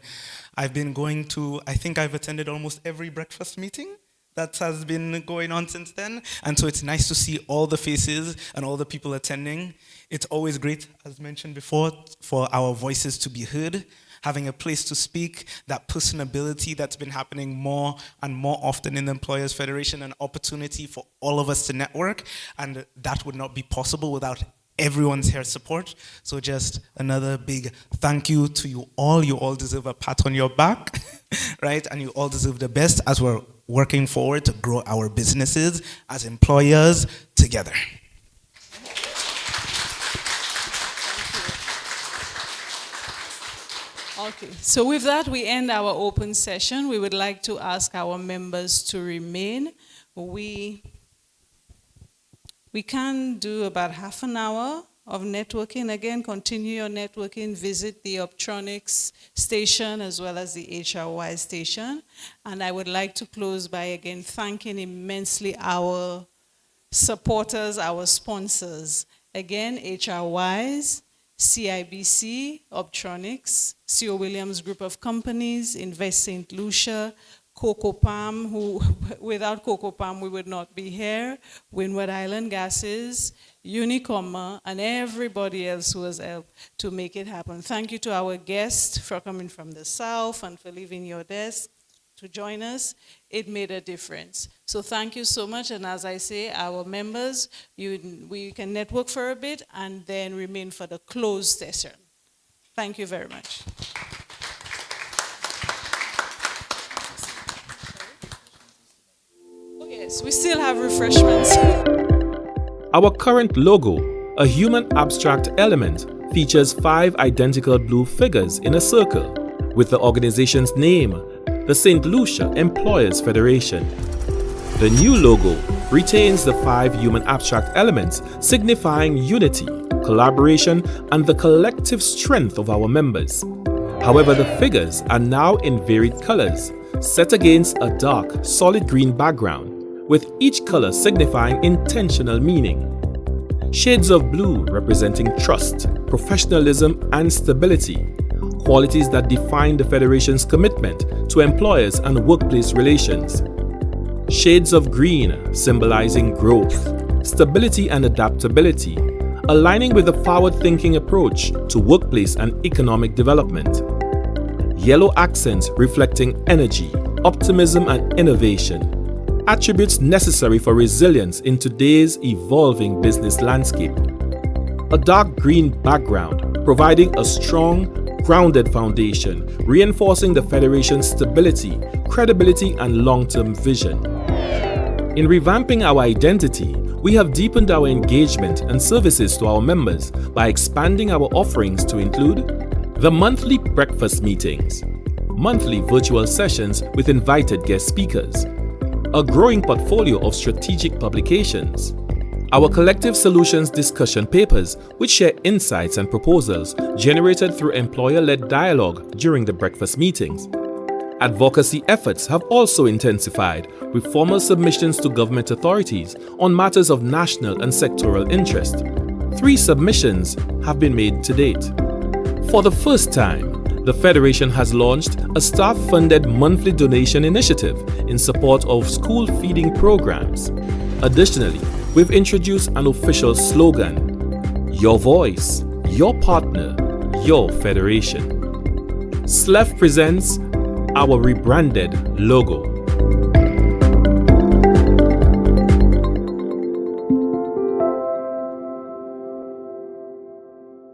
I've been going to, I think I've attended almost every breakfast meeting that has been going on since then. And so it's nice to see all the faces and all the people attending. It's always great, as mentioned before, for our voices to be heard, having a place to speak, that personability that's been happening more and more often in the Employers Federation, an opportunity for all of us to network, and that would not be possible without everyone's here support. So just another big thank you to you all. You all deserve a pat on your back, right? And you all deserve the best as we're working forward to grow our businesses as employers together. Okay, so with that, we end our open session. We would like to ask our members to remain. We can do about half an hour of networking. Again, continue your networking, visit the Optronics station as well as the HRY station. And I would like to close by again thanking immensely our supporters, our sponsors. Again, HRYs, CIBC, Optronics, C.O. Williams Group of Companies, Invest St. Lucia, Coco Palm, who without Coco Palm we would not be here, Windward Island Gases, Unicomma, and everybody else who has helped to make it happen. Thank you to our guests for coming from the south and for leaving your desk to join us. It made a difference. So thank you so much, and as I say, our members, we can network for a bit and then remain for the closed session. Thank you very much. Yes, we still have refreshments. Our current logo, a human abstract element, features 5 identical blue figures in a circle with the organization's name, the St. Lucia Employers Federation. The new logo retains the 5 human abstract elements signifying unity, collaboration, and the collective strength of our members. However, the figures are now in varied colors, set against a dark, solid green background, with each color signifying intentional meaning. Shades of blue representing trust, professionalism, and stability, qualities that define the Federation's commitment to employers and workplace relations. Shades of green symbolizing growth, stability, and adaptability, aligning with a forward-thinking approach to workplace and economic development. Yellow accents reflecting energy, optimism, and innovation, attributes necessary for resilience in today's evolving business landscape. A dark green background providing a strong, grounded foundation, reinforcing the Federation's stability, credibility, and long-term vision. In revamping our identity, we have deepened our engagement and services to our members by expanding our offerings to include the monthly breakfast meetings, monthly virtual sessions with invited guest speakers, a growing portfolio of strategic publications, our collective solutions discussion papers which share insights and proposals generated through employer-led dialogue during the breakfast meetings. Advocacy efforts have also intensified with formal submissions to government authorities on matters of national and sectoral interest. 3 submissions have been made to date. For the first time, the Federation has launched a staff-funded monthly donation initiative in support of school feeding programs. Additionally, we've introduced an official slogan, "Your voice, your partner, your Federation." SLEF presents our rebranded logo.